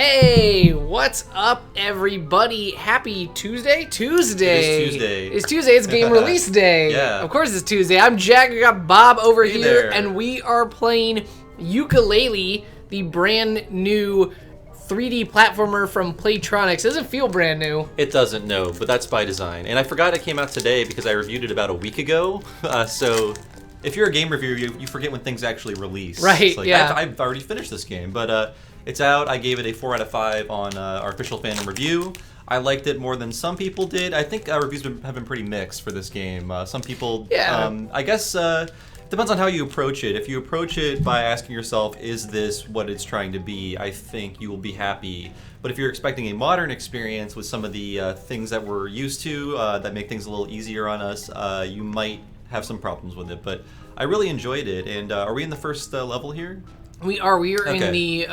Hey, what's up, everybody? Happy Tuesday? Tuesday. It is Tuesday. It's Tuesday. It's game release day. Yeah. Of course it's Tuesday. I'm Jack. We got Bob over Hey here, there. and we are playing Yooka-Laylee, the brand new 3D platformer from Playtronics. Doesn't feel brand new. It doesn't, no, but that's by design. And I forgot it came out today because I reviewed it about a week ago. So if you're a game reviewer, you forget when things actually release. Right, It's like, yeah. I've already finished this game, but it's out. I gave it a 4 out of 5 on our official Fandom review. I liked it more than some people did. I think reviews have been pretty mixed for this game. Some people, I guess, depends on how you approach it. If you approach it by asking yourself, is this what it's trying to be, I think you will be happy. But if you're expecting a modern experience with some of the things that we're used to that make things a little easier on us, you might have some problems with it. But I really enjoyed it. And are we in the first level here? We are in the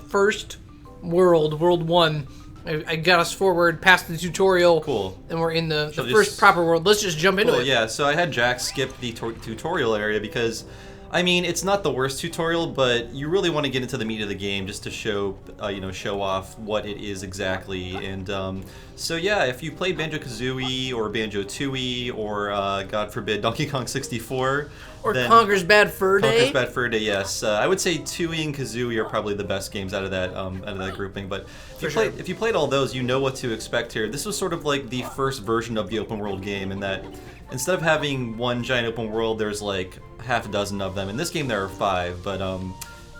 first world, World 1. I got us forward past the tutorial. Cool. And we're in the first proper world. Let's just jump into it. Yeah, so I had Jack skip the tutorial area because, I mean, it's not the worst tutorial, but you really want to get into the meat of the game just to show, show off what it is exactly. And so yeah, if you play Banjo-Kazooie or Banjo-Tooie or God forbid Donkey Kong 64, or Conker's Bad Fur Day. Conker's Bad Fur Day, yes. I would say Tooie and Kazooie are probably the best games out of that grouping. But if you played all those, you know what to expect here. This was sort of like the first version of the open world game in that instead of having one giant open world, there's like half a dozen of them. In this game, there are 5, but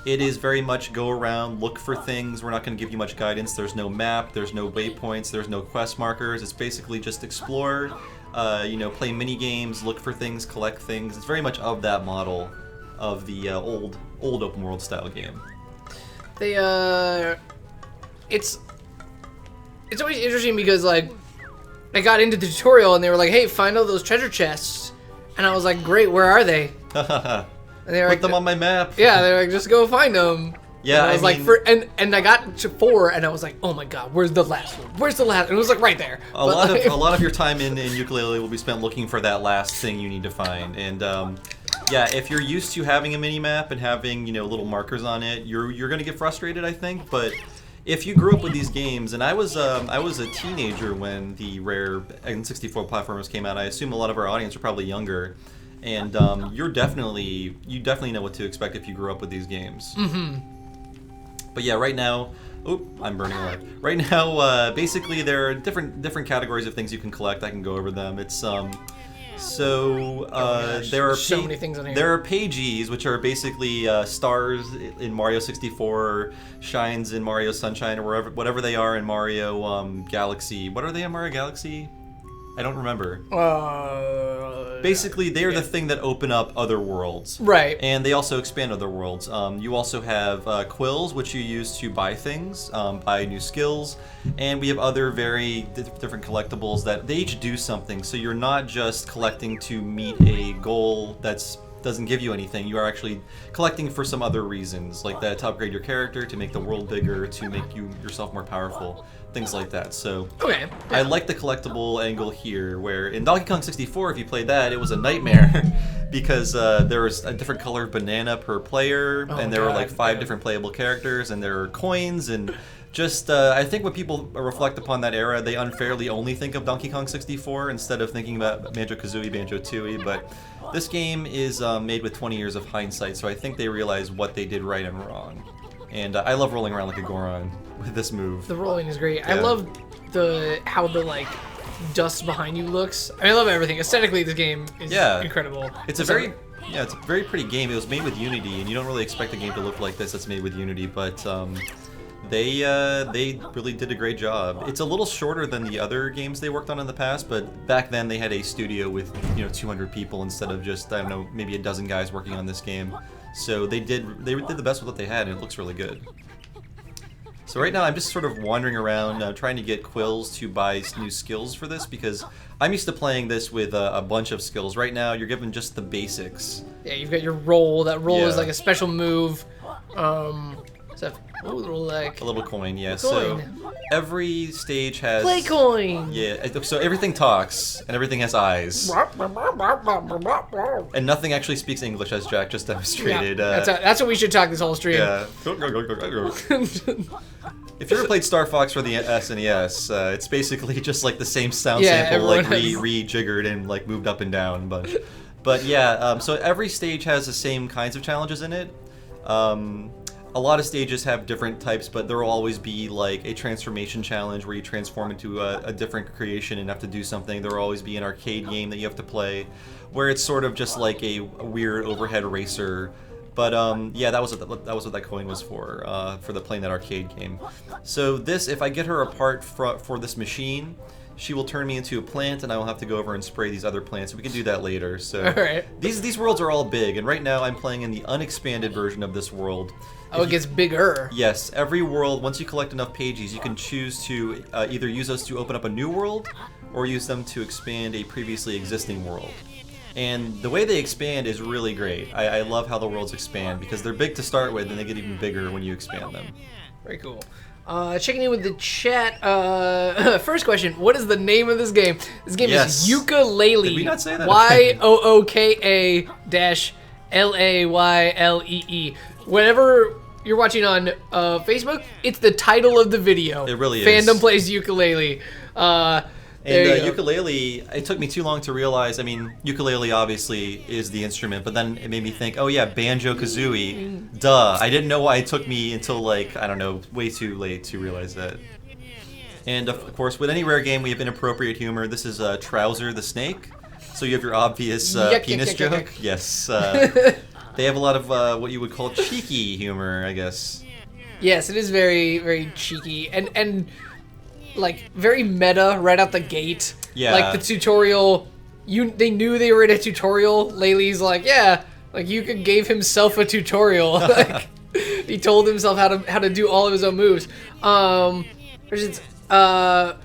it is very much go around, look for things. We're not going to give you much guidance. There's no map, there's no waypoints, there's no quest markers. It's basically just explore, play mini games, look for things, collect things. It's very much of that model of the old open world style game. It's always interesting because like I got into the tutorial and they were like, "Hey, find all those treasure chests," and I was like, "Great, where are they?" And they were Put like, them on my map. Yeah, they're like, "Just go find them." Yeah, and I was and I got to 4 and I was like, "Oh my god, where's the last one? Where's the last?" And it was like right there. A lot of your time in Yooka-Laylee will be spent looking for that last thing you need to find. And yeah, if you're used to having a mini map and having little markers on it, you're gonna get frustrated, I think. But if you grew up with these games, and I was a teenager when the rare N64 platformers came out. I assume a lot of our audience are probably younger, and you definitely know what to expect if you grew up with these games. Mm-hmm. But yeah, right now, I'm burning alive. Right now, basically there are different categories of things you can collect. I can go over them. It's there are so many things on here. There are pages, which are basically stars in Mario 64, shines in Mario Sunshine, or whatever they are in Mario Galaxy. What are they in Mario Galaxy? I don't remember. Basically, they are the thing that open up other worlds. Right. And they also expand other worlds. You also have quills, which you use to buy things, buy new skills. And we have other very different collectibles that they each do something. So you're not just collecting to meet a goal that's doesn't give you anything. You are actually collecting for some other reasons, like that to upgrade your character, to make the world bigger, to make yourself more powerful, things like that. So okay, yeah. I like the collectible angle here, where in Donkey Kong 64, if you played that, it was a nightmare because there was a different color banana per player, and there were like 5 different playable characters, and there were coins, and just I think when people reflect upon that era, they unfairly only think of Donkey Kong 64 instead of thinking about Banjo-Kazooie, Banjo-Tooie, but this game is made with 20 years of hindsight, so I think they realize what they did right and wrong. And I love rolling around like a Goron with this move. The rolling is great. Yeah. I love how the like dust behind you looks. I love everything. Aesthetically, this game is incredible. It's a very pretty game. It was made with Unity, and you don't really expect a game to look like this that's made with Unity, but they really did a great job. It's a little shorter than the other games they worked on in the past, but back then they had a studio with 200 people instead of just, I don't know, maybe a dozen guys working on this game. So they did the best with what they had, and it looks really good. So right now I'm just sort of wandering around trying to get quills to buy new skills for this, because I'm used to playing this with a bunch of skills. Right now you're given just the basics. Yeah, you've got your roll. That roll is like a special move. A little coin, yeah. So every stage has play coin. Yeah, so everything talks and everything has eyes, and nothing actually speaks English, as Jack just demonstrated. Yeah, that's what we should talk this whole stream. Yeah. If you ever played Star Fox for the SNES, it's basically just like the same sound Yeah, sample, like everyone has- rejiggered and like moved up and down. But yeah, so every stage has the same kinds of challenges in it. A lot of stages have different types, but there will always be like a transformation challenge where you transform into a different creation and have to do something. There will always be an arcade game that you have to play, where it's sort of just like a weird overhead racer. But yeah, that was what that coin was for the playing that arcade game. So this, if I get her a part for this machine, she will turn me into a plant, and I will have to go over and spray these other plants. We can do that later. So Alright. these worlds are all big, and right now I'm playing in the unexpanded version of this world. Oh, it gets bigger. Yes, every world, once you collect enough pages, you can choose to either use those to open up a new world, or use them to expand a previously existing world. And the way they expand is really great. I love how the worlds expand, because they're big to start with, and they get even bigger when you expand them. Very cool. Checking in with the chat. First question: what is the name of this game? This game Yes. is Yooka-Laylee. Did we not say that? Yooka-Laylee. Whenever you're watching on Facebook, it's the title of the video. It really is. Fandom plays Yooka-Laylee. And There you go. Yooka-Laylee, it took me too long to realize, I mean, Yooka-Laylee obviously is the instrument, but then it made me think, oh yeah, Banjo-Kazooie, duh. I didn't know why it took me until like, I don't know, way too late to realize that. And of course, with any rare game, we have inappropriate humor. This is Trouser the Snake, so you have your obvious Yuck, penis yuck, yuck, joke. yuck, yuck. Yes, they have a lot of what you would call cheeky humor, I guess. Yes, it is very, very cheeky and like very meta right out the gate. Yeah. Like the tutorial, they knew they were in a tutorial. Laylee's like, yeah, like Yuka gave himself a tutorial. Like he told himself how to do all of his own moves. There's our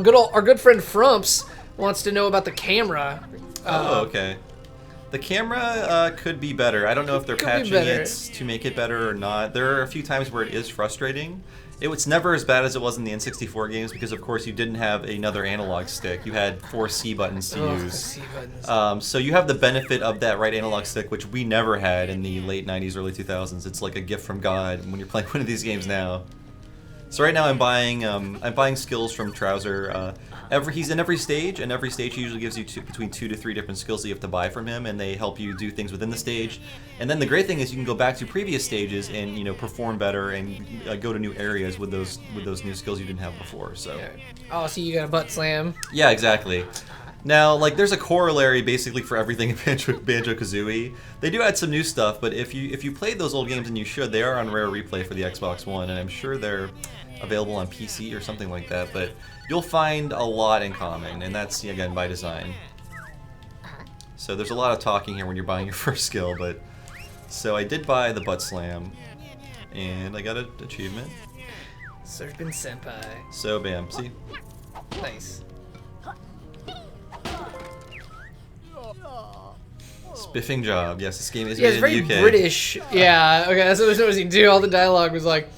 good friend Frumps wants to know about the camera. Oh, okay. The camera could be better. I don't know if they're Could be patching better. it to make it better or not. There are a few times where it is frustrating. It's never as bad as it was in the N64 games because, of course, you didn't have another analog stick. You had 4 C buttons to Ugh, use. C buttons. So you have the benefit of that right analog stick, which we never had in the late 90s, early 2000s. It's like a gift from God when you're playing one of these games now. So right now I'm buying skills from Trouser. He's in every stage, and every stage usually gives you between 2 to 3 different skills that you have to buy from him, and they help you do things within the stage. And then the great thing is you can go back to previous stages and perform better and go to new areas with those new skills you didn't have before. So Yeah. Oh, so you got a butt slam. yeah, exactly. Now, like, there's a corollary basically for everything in Banjo-Kazooie. They do add some new stuff, but if you played those old games, and you should, they are on rare replay for the Xbox One, and I'm sure they're available on PC or something like that, but you'll find a lot in common, and that's, again, by design. So there's a lot of talking here when you're buying your first skill, but... So I did buy the butt slam, and I got an achievement. Serpent Senpai. So, bam, see? Nice. Spiffing job. Yes, this game is Yeah, it's made very in the UK. British. Yeah, okay, that's what I was noticing too. All the dialogue was like,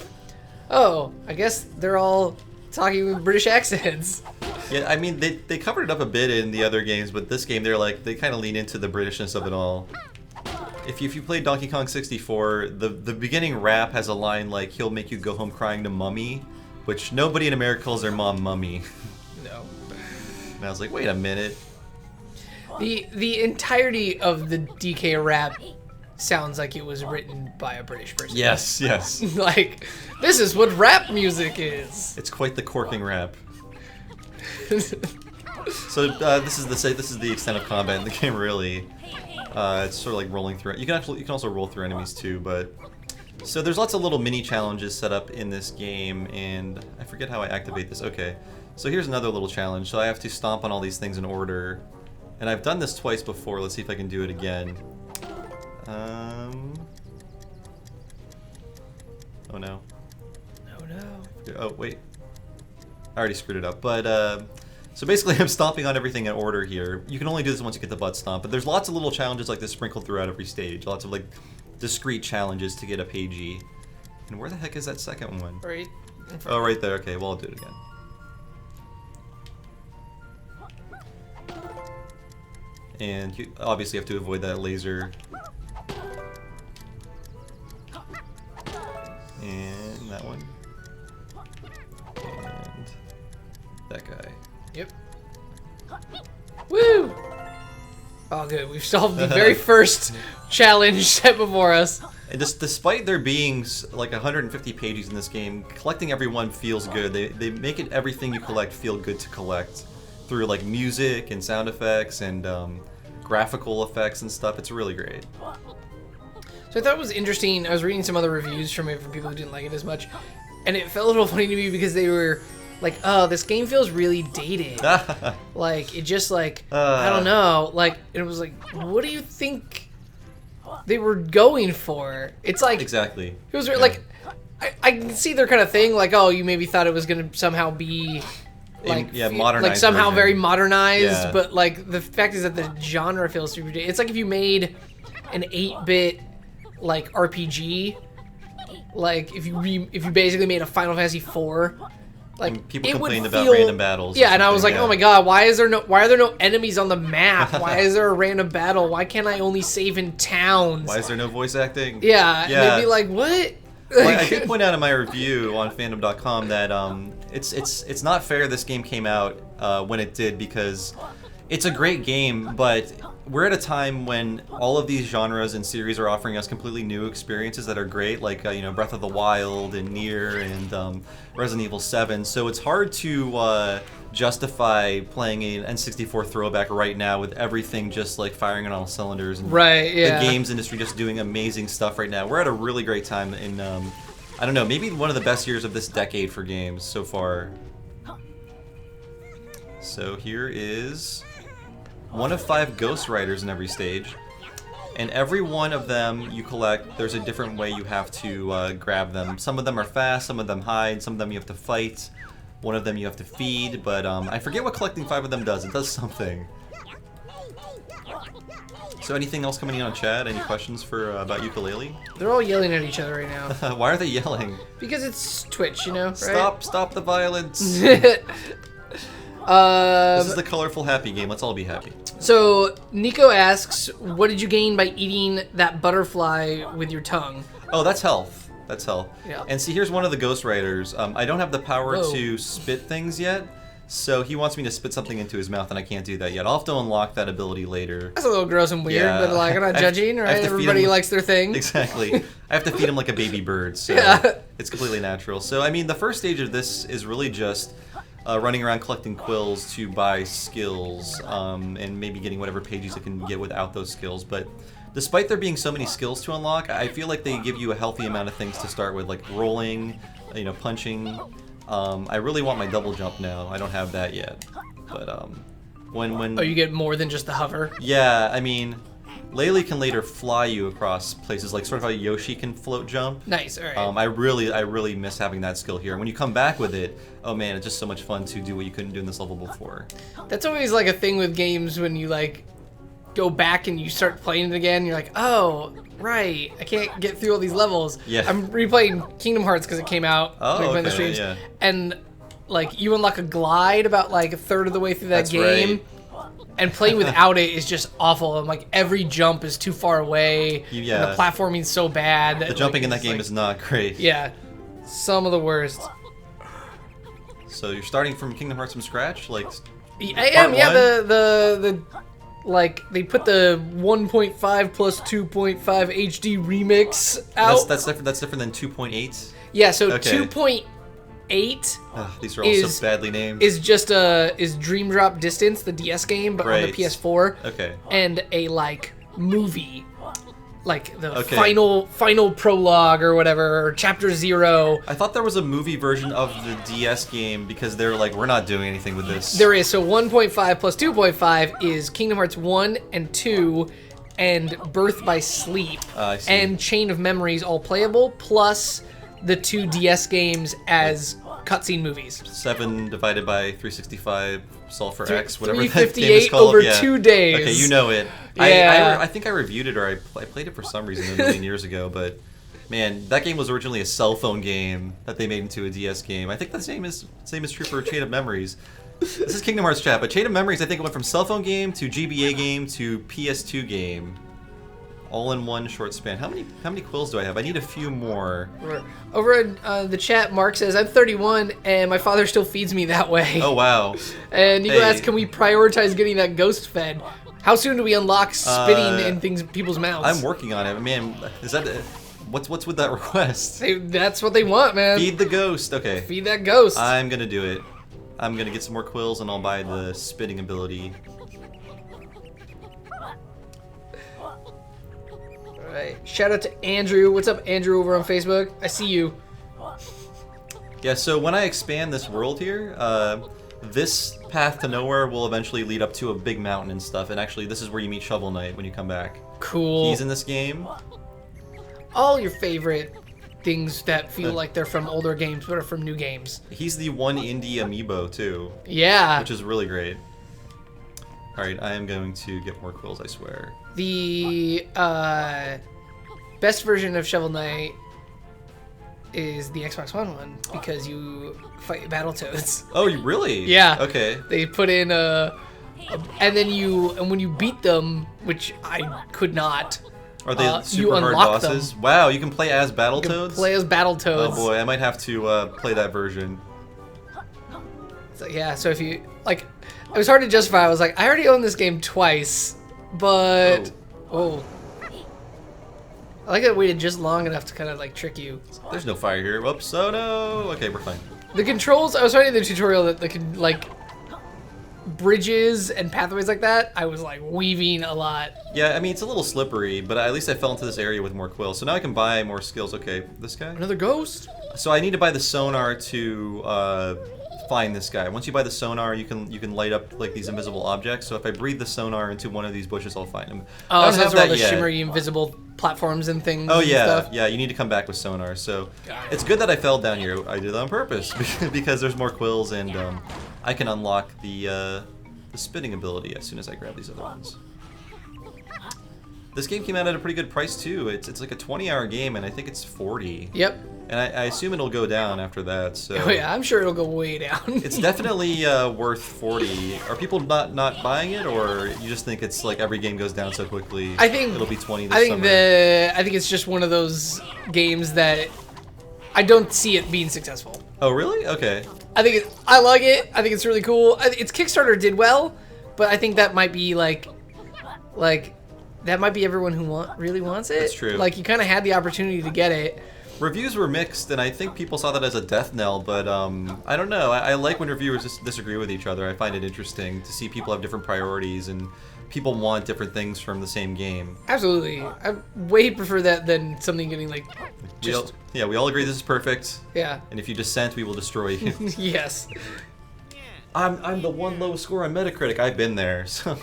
oh, I guess they're all talking with British accents. Yeah, I mean, they covered it up a bit in the other games, but this game, they kind of lean into the Britishness of it all. If you play Donkey Kong 64, the beginning rap has a line like, he'll make you go home crying to Mummy, which nobody in America calls their mom Mummy. No. And I was like, wait a minute. The entirety of the DK rap sounds like it was written by a British person. Yes, yes. Like, this is what rap music is. It's quite the corking rap. So this is the extent of combat in the game, really. It's sort of like rolling through. You can also roll through enemies too, but so there's lots of little mini challenges set up in this game, and I forget how I activate this. Okay, so here's another little challenge. So I have to stomp on all these things in order, and I've done this twice before. Let's see if I can do it again. Oh no. Oh no. Oh wait, I already screwed it up. But so basically, I'm stomping on everything in order here. You can only do this once you get the butt stomp, but there's lots of little challenges like this sprinkled throughout every stage. Lots of like discrete challenges to get a pagey. And where the heck is that second one? Right. Oh, right there. Okay, well, I'll do it again. And you obviously have to avoid that laser. And that one. That guy. Yep. Woo! Oh, good. We've solved the very first challenge set before us. And despite there being like 150 pages in this game, collecting every one feels good. They make it everything you collect feel good to collect through like music and sound effects and graphical effects and stuff. It's really great. So I thought it was interesting. I was reading some other reviews from it from people who didn't like it as much, and it felt a little funny to me because they were like, "Oh, this game feels really dated." Like it just like I don't know. Like it was like, what do you think they were going for? It's like exactly. It was like I can see their kind of thing. Like, oh, you maybe thought it was gonna somehow be like modernized, like somehow version. very modernized, Yeah. but like the fact is that the genre feels super dated. It's like if you made an 8-bit like RPG, like if you basically made a Final Fantasy IV, like And people it complained would about feel, random battles. Yeah, and I was like, yeah. oh my god, why are there no enemies on the map? Why is there a random battle? Why can't I only save in towns? Why is there no voice acting? Yeah, and they'd be like, what? Well, I did point out in my review on Fandom.com that it's not fair this game came out when it did, because it's a great game, but we're at a time when all of these genres and series are offering us completely new experiences that are great, like Breath of the Wild and Nier and Resident Evil 7. So it's hard to justify playing an N64 throwback right now with everything just like firing on all cylinders. And right, yeah. The games industry just doing amazing stuff right now. We're at a really great time in, I don't know, maybe one of the best years of this decade for games so far. So here is one of 5 Ghost Riders in every stage, and every one of them you collect, there's a different way you have to grab them. Some of them are fast, some of them hide, some of them you have to fight, one of them you have to feed, but I forget what collecting 5 of them does. It does something. So anything else coming in on chat? Any questions for about Yooka-Laylee? They're all yelling at each other right now. Why are they yelling? Because it's Twitch, right? Stop the violence. This is the colorful happy game. Let's all be happy. So Nico asks, what did you gain by eating that butterfly with your tongue? Oh, that's health. That's health. Yeah. And see, here's one of the Ghost Riders. I don't have the power to spit things yet, so he wants me to spit something into his mouth, and I can't do that yet. I'll have to unlock that ability later. That's a little gross and weird, Yeah. but like I'm not judging, right? Everybody likes their thing. Exactly. I have to feed him like a baby bird, so it's completely natural. So, I mean, the first stage of this is really just running around collecting quills to buy skills, and maybe getting whatever pages it can get without those skills. But despite there being so many skills to unlock, I feel like they give you a healthy amount of things to start with, like rolling, punching. I really want my double jump now. I don't have that yet. But when Oh, you get more than just the hover? Yeah, I mean, Laylee can later fly you across places, like sort of how Yoshi can float jump. Nice, alright. I really miss having that skill here. When you come back with it, oh man, it's just so much fun to do what you couldn't do in this level before. That's always like a thing with games when you like go back and you start playing it again. You're like, oh, right, I can't get through all these levels. Yeah. I'm replaying Kingdom Hearts because it came out. Oh, playing the okay, streams, yeah. and like you unlock a glide about like a third of the way through that That's game. right. And playing without it is just awful. And like every jump is too far away. Yeah. And the platforming's so bad. The jumping in that game is not great. Yeah. Some of the worst. So you're starting from Kingdom Hearts from scratch, like. I am. Yeah. one? The like they put the 1.5 plus 2.5 HD remix out. That's different. That's different than 2.8. Yeah. So Okay. 2.8 These are all so badly named. is just is Dream Drop Distance, the DS game, but on the Right. PS4. Okay. And a like movie, like the Okay. final prologue or whatever, or chapter 0. I thought there was a movie version of the DS game because they're like, we're not doing anything with this. There is. So 1.5 plus 2.5 is Kingdom Hearts 1 and 2 and Birth by Sleep I see. and Chain of Memories all playable, plus the 2 DS games as cutscene movies. 7 divided by 365 solve for X, whatever that game is 358 called. over Yeah. 2 days. Okay, you know it. Yeah. I think I reviewed it, or I played it for some reason a million years ago, but man, that game was originally a cell phone game that they made into a DS game. I think the same is true for Chain of Memories. This is Kingdom Hearts chat, but Chain of Memories I think it went from cell phone game to GBA game to PS2 game. All in one short span. How many quills do I have? I need a few more. Over in the chat, Mark says, I'm 31 and my father still feeds me that way. Oh, wow. And Nico asks, can we prioritize getting that ghost fed? How soon do we unlock spitting in people's mouths? I'm working on it. Man, is that... What's with that request? That's what they want, man. Feed the ghost. Okay. Feed that ghost. I'm going to do it. I'm going to get some more quills and I'll buy the spitting ability. Alright, shout out to Andrew. What's up, Andrew, over on Facebook? I see you. Yeah, so when I expand this world here, this path to nowhere will eventually lead up to a big mountain and stuff. And actually, this is where you meet Shovel Knight when you come back. Cool. He's in this game. All your favorite things that feel like they're from older games but are from new games. He's the one indie amiibo, too. Yeah. Which is really great. Alright, I am going to get more quills, I swear. The best version of Shovel Knight is the Xbox One one because you fight Battletoads. Oh, you really? Yeah. Okay. They put in and when you beat them, which I could not. Are they super hard bosses? Them. Wow, you can play as Battletoads? You can play as Battletoads. Oh boy, I might have to play that version. So, yeah, so if you like, it was hard to justify. I was like, I already own this game twice, but I like that I waited just long enough to kind of like trick you. There's no fire here. Whoops! Oh no! Okay, we're fine. The controls. I was finding the tutorial that they could like bridges and pathways like that. I was like weaving a lot. Yeah, I mean it's a little slippery, but at least I fell into this area with more quills. So now I can buy more skills. Okay, this guy. Another ghost. So I need to buy the sonar to find this guy. Once you buy the sonar, you can light up like these invisible objects. So if I breathe the sonar into one of these bushes, I'll find him. Oh, so that's where all the shimmery invisible platforms and things. Oh yeah, and stuff. yeah. You need to come back with sonar. So it's good that I fell down here. I did it on purpose because there's more quills and I can unlock the spinning ability as soon as I grab these other ones. This game came out at a pretty good price too. It's like a 20-hour game and I think it's 40. Yep. And I assume it'll go down after that. So. Oh yeah, I'm sure it'll go way down. It's definitely worth 40. Are people not buying it, or you just think it's like every game goes down so quickly? I think it'll be 20 this summer. I think it's just one of those games that I don't see it being successful. Oh really? Okay. I like it. I think it's really cool. Its Kickstarter did well, but I think that might be like that might be everyone who really wants it. That's true. Like you kind of had the opportunity to get it. Reviews were mixed, and I think people saw that as a death knell, but I don't know. I like when reviewers disagree with each other. I find it interesting to see people have different priorities, and people want different things from the same game. Absolutely. I way prefer that than something getting like just... We all agree this is perfect. Yeah. And if you dissent, we will destroy you. Yes. I'm the one low score on Metacritic. I've been there, so...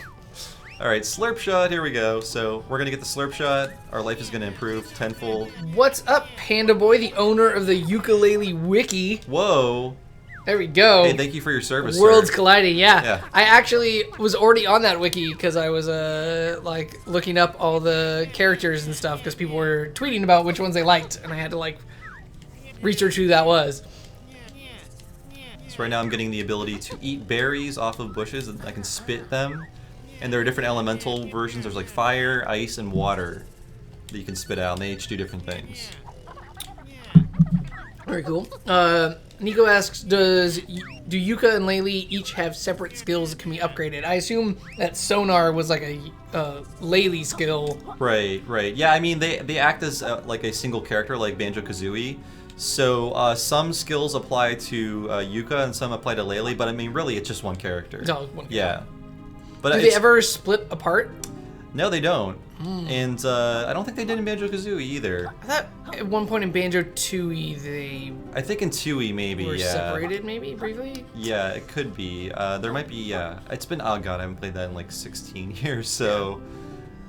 Alright, slurp shot, here we go. So, we're gonna get the slurp shot. Our life is gonna improve tenfold. What's up, Panda Boy, the owner of the Yooka-Laylee wiki? Whoa. There we go. Hey, thank you for your service, Worlds sir. colliding, yeah. I actually was already on that wiki because I was like looking up all the characters and stuff because people were tweeting about which ones they liked, and I had to like research who that was. So right now I'm getting the ability to eat berries off of bushes, and I can spit them. And there are different elemental versions. There's like fire, ice, and water that you can spit out, and they each do different things. Very cool. Nico asks, do Yooka and Laylee each have separate skills that can be upgraded? I assume that sonar was like a Laylee skill. Right. Yeah, I mean, they act as like a single character, like Banjo-Kazooie. So some skills apply to Yooka and some apply to Laylee, but I mean, really, it's just one character. No, one character. Yeah. But do they ever split apart? No, they don't. And I don't think they did in Banjo-Kazooie either. I thought at one point in Banjo-Tooie they... I think in Tooie maybe, were yeah. separated maybe, briefly? Yeah, it could be. There might be, yeah. It's been, oh god, I haven't played that in like 16 years, so...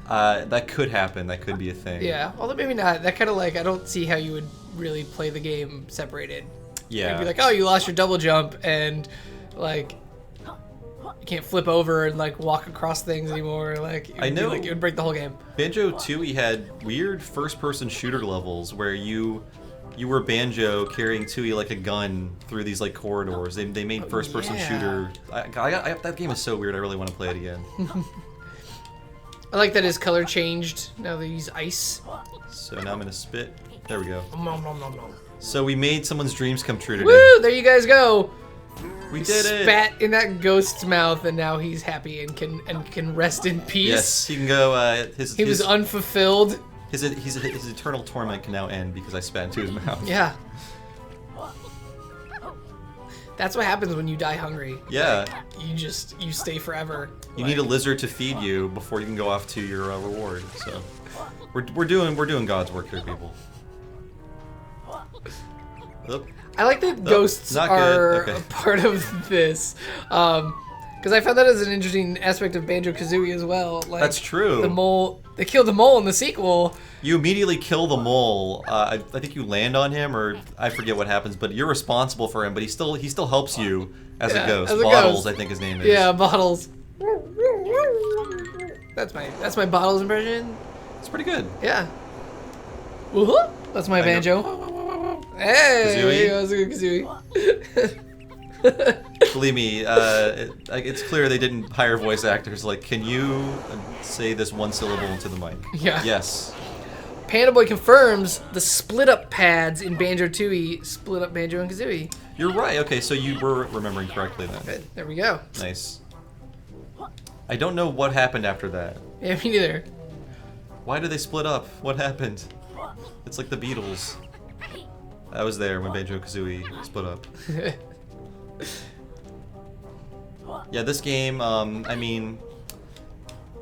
that could happen, that could be a thing. Yeah, although maybe not. That kind of like, I don't see how you would really play the game separated. Yeah. You'd be like, oh, you lost your double jump, and like... you can't flip over and like walk across things anymore. Like I know, like, it would break the whole game. Banjo-Tooie had weird first-person shooter levels where you were Banjo carrying Tooie like a gun through these like corridors. They made first-person shooter. That game is so weird. I really want to play it again. I like that his color changed. Now they use ice. So now I'm gonna spit. There we go. Nom, nom, nom, nom. So we made someone's dreams come true today. Woo! There you guys go. We did it. Spat in that ghost's mouth, and now he's happy and can rest in peace. Yes, he can go. He was unfulfilled. His eternal torment can now end because I spat into his mouth. Yeah. That's what happens when you die hungry. Yeah. Like, you stay forever. You need a lizard to feed you before you can go off to your reward. So we're doing God's work here, people. Oop. I like that ghosts are a part of this, because I found that as an interesting aspect of Banjo-Kazooie as well. Like, that's true. The mole, they killed the mole in the sequel. You immediately kill the mole. I think you land on him, or I forget what happens, but you're responsible for him. But he still helps you as a ghost. Bottles, I think his name is. Yeah, Bottles. That's my Bottles impression. It's pretty good. Yeah. Woohoo! That's my banjo. Hey, that was a good Kazooie. Believe me, it's clear they didn't hire voice actors. Like, can you say this one syllable into the mic? Yeah. Yes. Panda Boy confirms the split-up pads in Banjo-Tooie split up Banjo and Kazooie. You're right. Okay, so you were remembering correctly then. Good. There we go. Nice. I don't know what happened after that. Yeah, me neither. Why did they split up? What happened? It's like the Beatles. I was there when Banjo-Kazooie split up. Yeah, this game, I mean,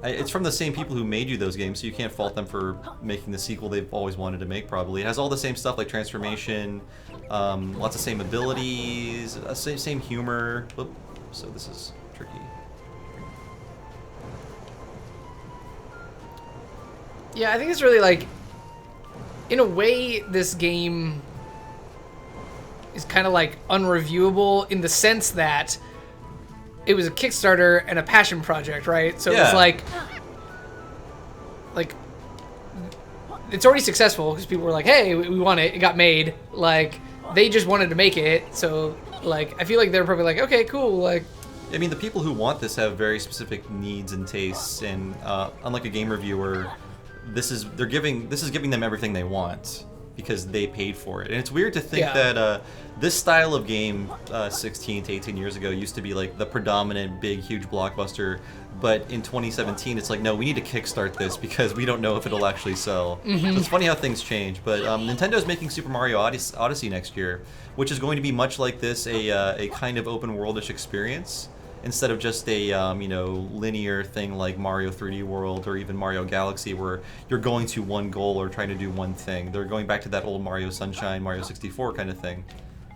it's from the same people who made you those games, so you can't fault them for making the sequel they've always wanted to make, probably. It has all the same stuff, like transformation, lots of same abilities, same humor. Whoop. So this is tricky. Yeah, I think it's really like, in a way, this game is kind of like unreviewable in the sense that it was a Kickstarter and a passion project, right? So it was like it's already successful because people were like, "Hey, we want it. It got made." Like they just wanted to make it, so like I feel like they're probably like, "Okay, cool." Like, I mean, the people who want this have very specific needs and tastes, and unlike a game reviewer, this is giving them everything they want because they paid for it. And it's weird to think that this style of game 16 to 18 years ago used to be like the predominant big, huge blockbuster. But in 2017, it's like, no, we need to kickstart this because we don't know if it'll actually sell. So it's funny how things change. But Nintendo's making Super Mario Odyssey next year, which is going to be much like this, a kind of open worldish experience. Instead of just a linear thing like Mario 3D World or even Mario Galaxy where you're going to one goal or trying to do one thing. They're going back to that old Mario Sunshine, Mario 64 kind of thing,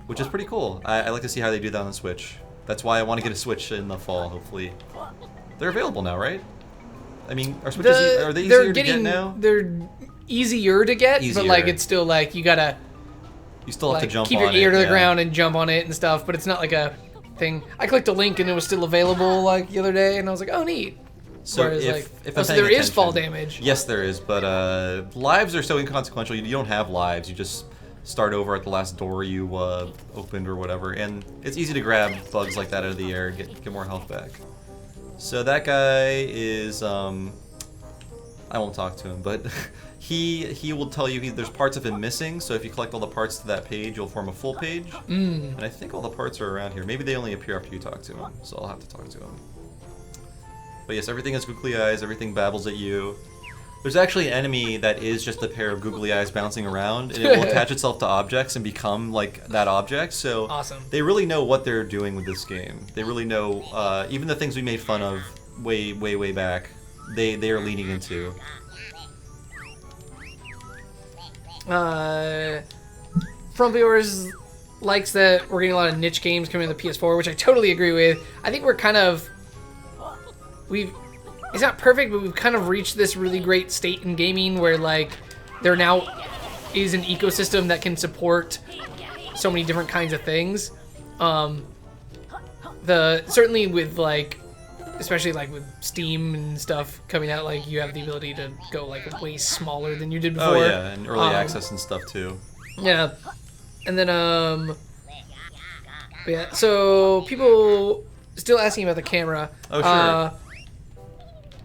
which is pretty cool. I like to see how they do that on the Switch. That's why I want to get a Switch in the fall, hopefully. They're available now, right? I mean, are Switches are they easier to get now? They're easier to get, but like it's still like you still have to jump on it. Keep your ear to the ground and jump on it and stuff, but it's not like a thing. I clicked a link and it was still available like the other day, and I was like, "Oh, neat." So whereas, so there is fall damage. Yes, there is, but lives are so inconsequential. You don't have lives. You just start over at the last door you opened or whatever, and it's easy to grab bugs like that out of the air and get more health back. So that guy is I won't talk to him, but he will tell you there's parts of him missing, so if you collect all the parts to that page, you'll form a full page. And I think all the parts are around here. Maybe they only appear after you talk to him, so I'll have to talk to him. But yes, everything has googly eyes, everything babbles at you. There's actually an enemy that is just a pair of googly eyes bouncing around, and it will attach itself to objects and become like that object. So awesome. They really know what they're doing with this game. They really know, even the things we made fun of way back, they are leaning into. From viewers likes that we're getting a lot of niche games coming to the PS4, which I totally agree with. I think we're kind of it's not perfect, but we've kind of reached this really great state in gaming where like there now is an ecosystem that can support so many different kinds of things. Certainly with like, especially like with Steam and stuff coming out, like you have the ability to go like way smaller than you did before. Oh yeah, and early access and stuff too. Yeah, and then yeah. So people still asking about the camera. Oh sure.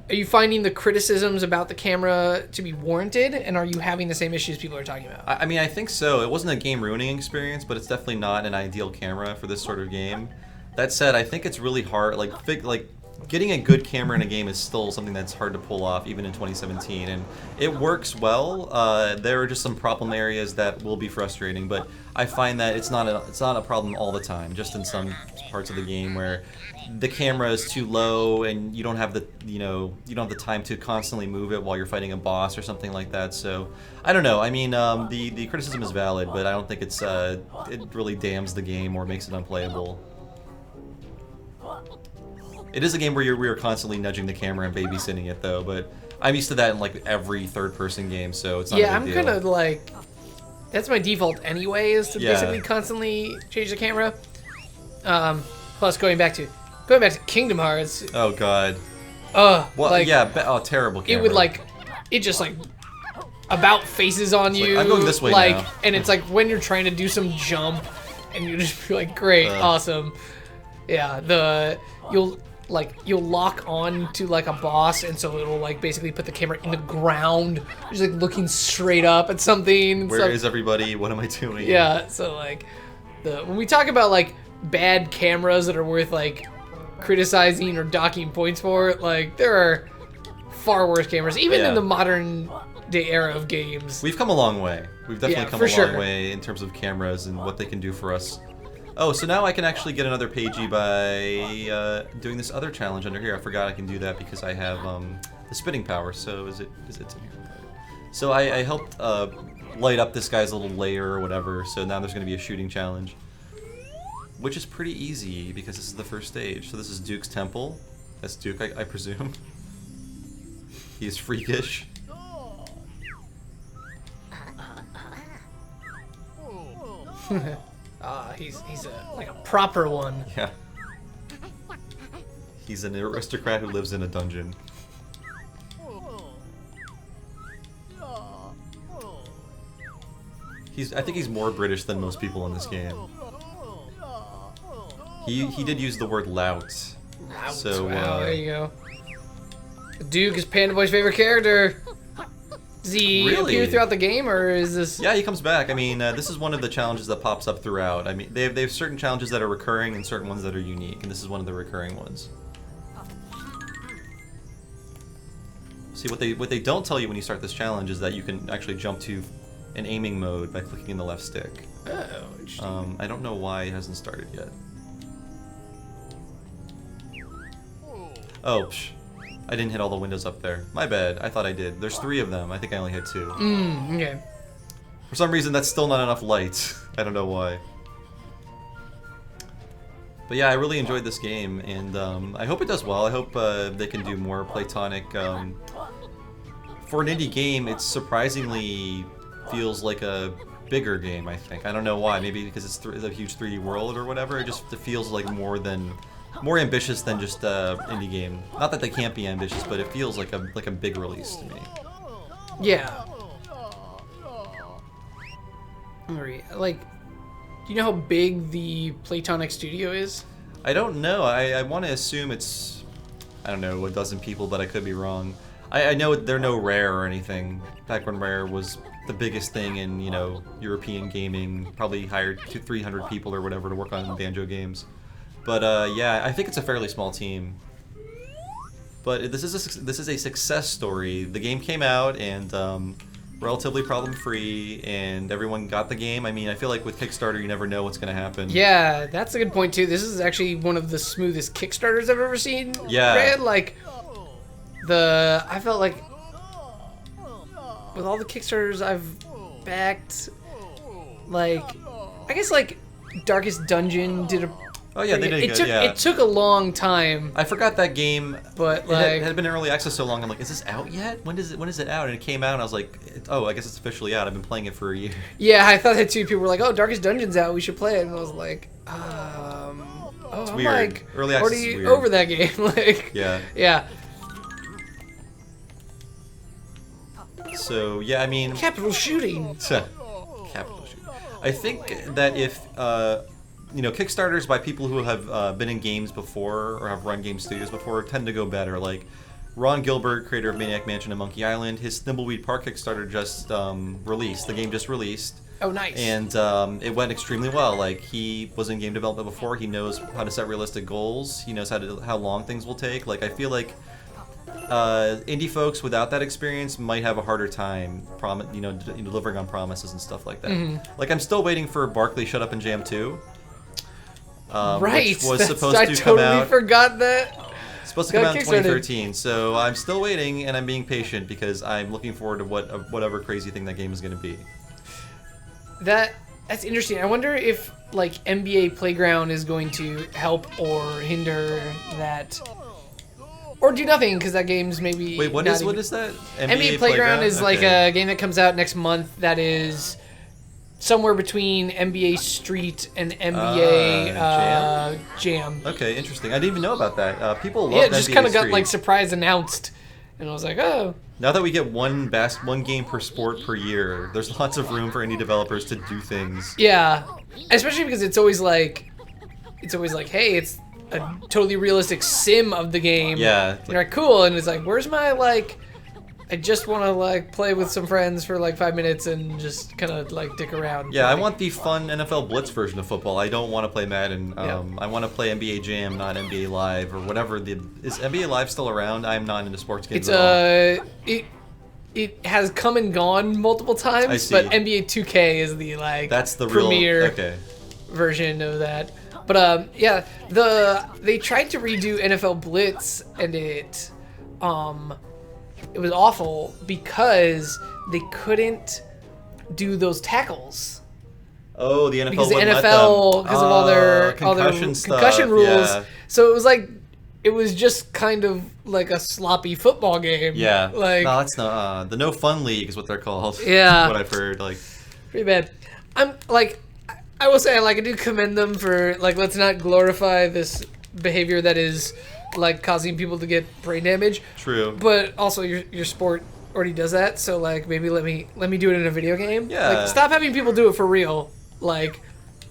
Are you finding the criticisms about the camera to be warranted, and are you having the same issues people are talking about? I mean, I think so. It wasn't a game-ruining experience, but it's definitely not an ideal camera for this sort of game. That said, I think it's really hard. Like getting a good camera in a game is still something that's hard to pull off, even in 2017. And it works well. There are just some problem areas that will be frustrating, but I find that it's not a problem all the time. Just in some parts of the game where the camera is too low and you don't have the time to constantly move it while you're fighting a boss or something like that. So I don't know. I mean, the criticism is valid, but I don't think it really damns the game or makes it unplayable. It is a game where we are constantly nudging the camera and babysitting it, though. But I'm used to that in like every third-person game, so it's not a big deal. Yeah, I'm kind of like, that's my default anyway, is to basically constantly change the camera. Plus, going back to Kingdom Hearts. Oh God. Well, like, terrible camera. It would it just about faces on you. I'm going this way now. And it's like when you're trying to do some jump, and you just be like, great, awesome. Yeah, you'll lock on to like a boss, and so it'll like basically put the camera in the ground, just like looking straight up at something. Where is everybody? What am I doing? Yeah, so like when we talk about like bad cameras that are worth like criticizing or docking points for, like there are far worse cameras, even in the modern day era of games. We've come a long way. We've definitely come a long way in terms of cameras and what they can do for us. Oh, so now I can actually get another pagey by doing this other challenge under here. I forgot I can do that because I have the spitting power. So is it in here? So I helped light up this guy's little lair or whatever. So now there's going to be a shooting challenge, which is pretty easy because this is the first stage. So this is Duke's temple. That's Duke, I presume. He's freakish. He's like a proper one. Yeah. He's an aristocrat who lives in a dungeon. I think he's more British than most people in this game. He did use the word lout. Lout. So wow, there you go. Duke is Panda Boy's favorite character. Does he appear throughout the game, or is this... Yeah, he comes back. I mean, this is one of the challenges that pops up throughout. I mean, they have certain challenges that are recurring and certain ones that are unique, and this is one of the recurring ones. See, what they don't tell you when you start this challenge is that you can actually jump to an aiming mode by clicking in the left stick. Oh, interesting. I don't know why it hasn't started yet. Oh, psh. I didn't hit all the windows up there. My bad. I thought I did. There's 3 of them. I think I only had 2. Okay. For some reason, that's still not enough light. I don't know why. But yeah, I really enjoyed this game, and I hope it does well. I hope they can do more Platonic. For an indie game, it surprisingly feels like a bigger game, I think. I don't know why. Maybe because it's a huge 3D world or whatever. It feels like more ambitious than just an indie game. Not that they can't be ambitious, but it feels like a big release to me. Yeah. Like, do you know how big the Platonic studio is? I don't know. I want to assume it's, I don't know, a dozen people, but I could be wrong. I know they're no Rare or anything. Back when Rare was the biggest thing in, European gaming, probably hired 200-300 people or whatever to work on Banjo games. But yeah, I think it's a fairly small team. But this is a success story. The game came out and relatively problem-free, and everyone got the game. I mean, I feel like with Kickstarter, you never know what's going to happen. Yeah, that's a good point too. This is actually one of the smoothest Kickstarters I've ever seen. Yeah. Red, I felt like with all the Kickstarters I've backed, I guess Darkest Dungeon did a. Oh yeah, they did good. It took a long time. I forgot that game, but it had been in early access so long. I'm like, is this out yet? When is it out? And it came out, and I was like, oh, I guess it's officially out. I've been playing it for a year. Yeah, I thought that too. People were like, oh, Darkest Dungeon's out. We should play it. And I was like, it's weird. Like, early access already is weird. Over that game. Yeah. So yeah, I mean, capital shooting. Capital shooting. I think that if Kickstarters by people who have been in games before or have run game studios before tend to go better. Like, Ron Gilbert, creator of Maniac Mansion and Monkey Island, his Thimbleweed Park Kickstarter just released. The game just released. Oh, nice. And it went extremely well. Like, he was in game development before. He knows how to set realistic goals. He knows how long things will take. Like, I feel like indie folks without that experience might have a harder time, delivering on promises and stuff like that. Mm-hmm. Like, I'm still waiting for Barkley Shut Up and Jam 2. Right. Which was supposed I to totally come out. forgot that. Supposed to come out in 2013, so I'm still waiting and I'm being patient because I'm looking forward to whatever crazy thing that game is going to be. That's interesting. I wonder if like NBA Playground is going to help or hinder that, or do nothing because that game's maybe. Wait, what is that? NBA Playground is like a game that comes out next month. That is somewhere between NBA Street and NBA Jam. Okay, interesting. I didn't even know about that. People love it just kind of got Street. like surprise announced, and I was like, oh. Now that we get one game per sport per year, there's lots of room for indie developers to do things. Yeah, especially because it's always like, hey, it's a totally realistic sim of the game. Yeah. You're like, cool, and it's like, where's my like? I just want to like play with some friends for like 5 minutes and just kind of like dick around. Yeah, I want the fun NFL Blitz version of football. I don't want to play Madden. I want to play NBA Jam, not NBA Live or whatever. Is NBA Live still around? I'm not into sports games at all. It has come and gone multiple times, but NBA 2K is the like that's the premier real version of that. But yeah, they tried to redo NFL Blitz and it was awful because they couldn't do those tackles. Oh, the NFL because the wouldn't NFL because of all their concussion rules. Yeah. So it was like it was just kind of like a sloppy football game. Yeah. Like no, that's not the No Fun League is what they're called. Yeah. What I've heard. Like pretty bad. I'm like I will say I do commend them for like let's not glorify this behavior that is like causing people to get brain damage. True. But also your sport already does that, so like maybe let me do it in a video game. Yeah. Like stop having people do it for real. Like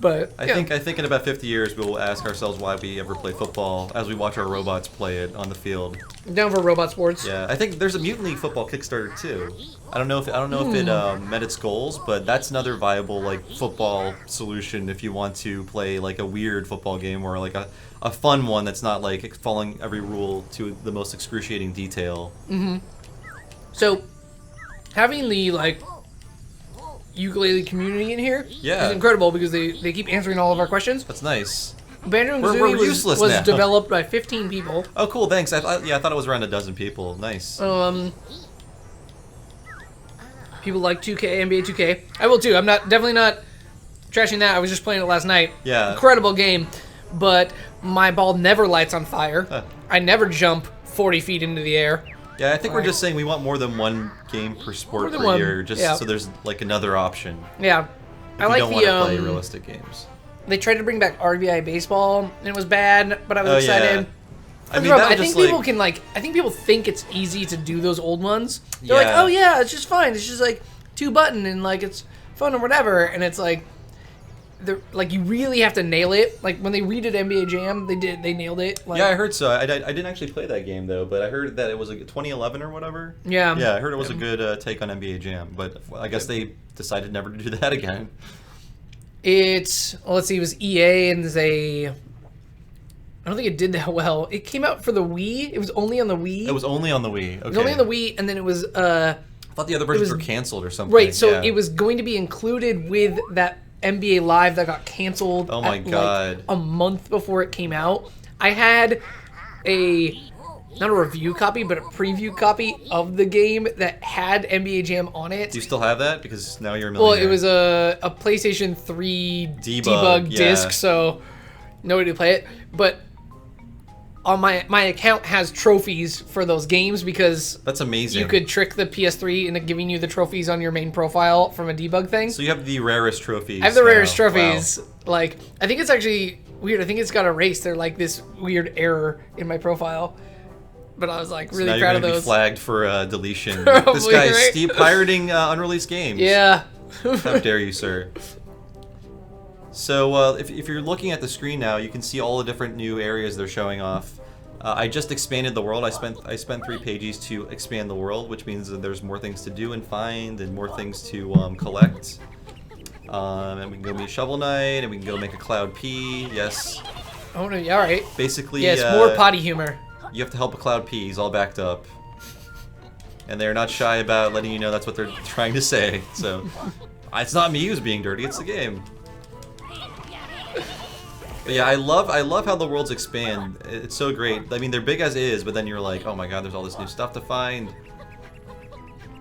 but I think in about 50 years we'll ask ourselves why we ever play football as we watch our robots play it on the field. I'm down for robot sports. Yeah, I think there's a Mutant League football Kickstarter too. I don't know if it met its goals, but that's another viable like football solution if you want to play like a weird football game or like a fun one that's not like following every rule to the most excruciating detail. Mm-hmm. So having the like Yooka-Laylee community in here is incredible because they keep answering all of our questions. That's nice. Banjo and Kazooie was developed by 15 people. Oh, cool! Thanks. I thought it was around a dozen people. Nice. People like 2K, NBA 2K. I will too. I'm definitely not trashing that. I was just playing it last night. Yeah. Incredible game, but my ball never lights on fire. Huh. I never jump 40 feet into the air. Yeah, I think we're just saying we want more than one game per sport per year, just so there's like another option. Yeah, I like don't want to play realistic games. They tried to bring back RBI baseball, and it was bad, but I was excited. Yeah. I think people can like. I think people think it's easy to do those old ones. They're like, oh yeah, it's just fine. It's just like 2 button and like it's fun or whatever. And it's like, like you really have to nail it. Like when they redid NBA Jam, they nailed it. Like, yeah, I heard so. I didn't actually play that game though, but I heard that it was like 2011 or whatever. Yeah. Yeah, I heard it was a good take on NBA Jam, but I guess they decided never to do that again. Let's see, it was EA and I don't think it did that well. It came out for the Wii. It was only on the Wii. It was only on the Wii. Okay. It was only on the Wii, and then it was. I thought the other versions were canceled or something. Right, so it was going to be included with that NBA Live that got canceled. Oh my god! Like, a month before it came out, I had not a review copy, but a preview copy of the game that had NBA Jam on it. Do you still have that? Because now you're a millionaire. Well, it was a PlayStation 3 debug disc, so no way to play it. But on my account has trophies for those games because that's amazing. You could trick the PS3 into giving you the trophies on your main profile from a debug thing. So you have the rarest trophies. I have the rarest trophies. Wow. Like, I think it's actually weird. I think it's got erased. They're like this weird error in my profile. But I was like really now proud you're of those. Be flagged for deletion. Probably, this guy's pirating unreleased games. Yeah. How dare you, sir? So if you're looking at the screen now, you can see all the different new areas they're showing off. I just expanded the world. I spent 3 pages to expand the world, which means that there's more things to do and find, and more things to collect. And we can go meet Shovel Knight, and we can go make a Cloud pee. Yes. Oh no! All right. Basically, yes, more potty humor. You have to help a Cloud pee. He's all backed up, and they're not shy about letting you know that's what they're trying to say. So, it's not me who's being dirty; it's the game. But yeah, I love how the worlds expand. It's so great. I mean, they're big as is, but then you're like, oh my god, there's all this new stuff to find.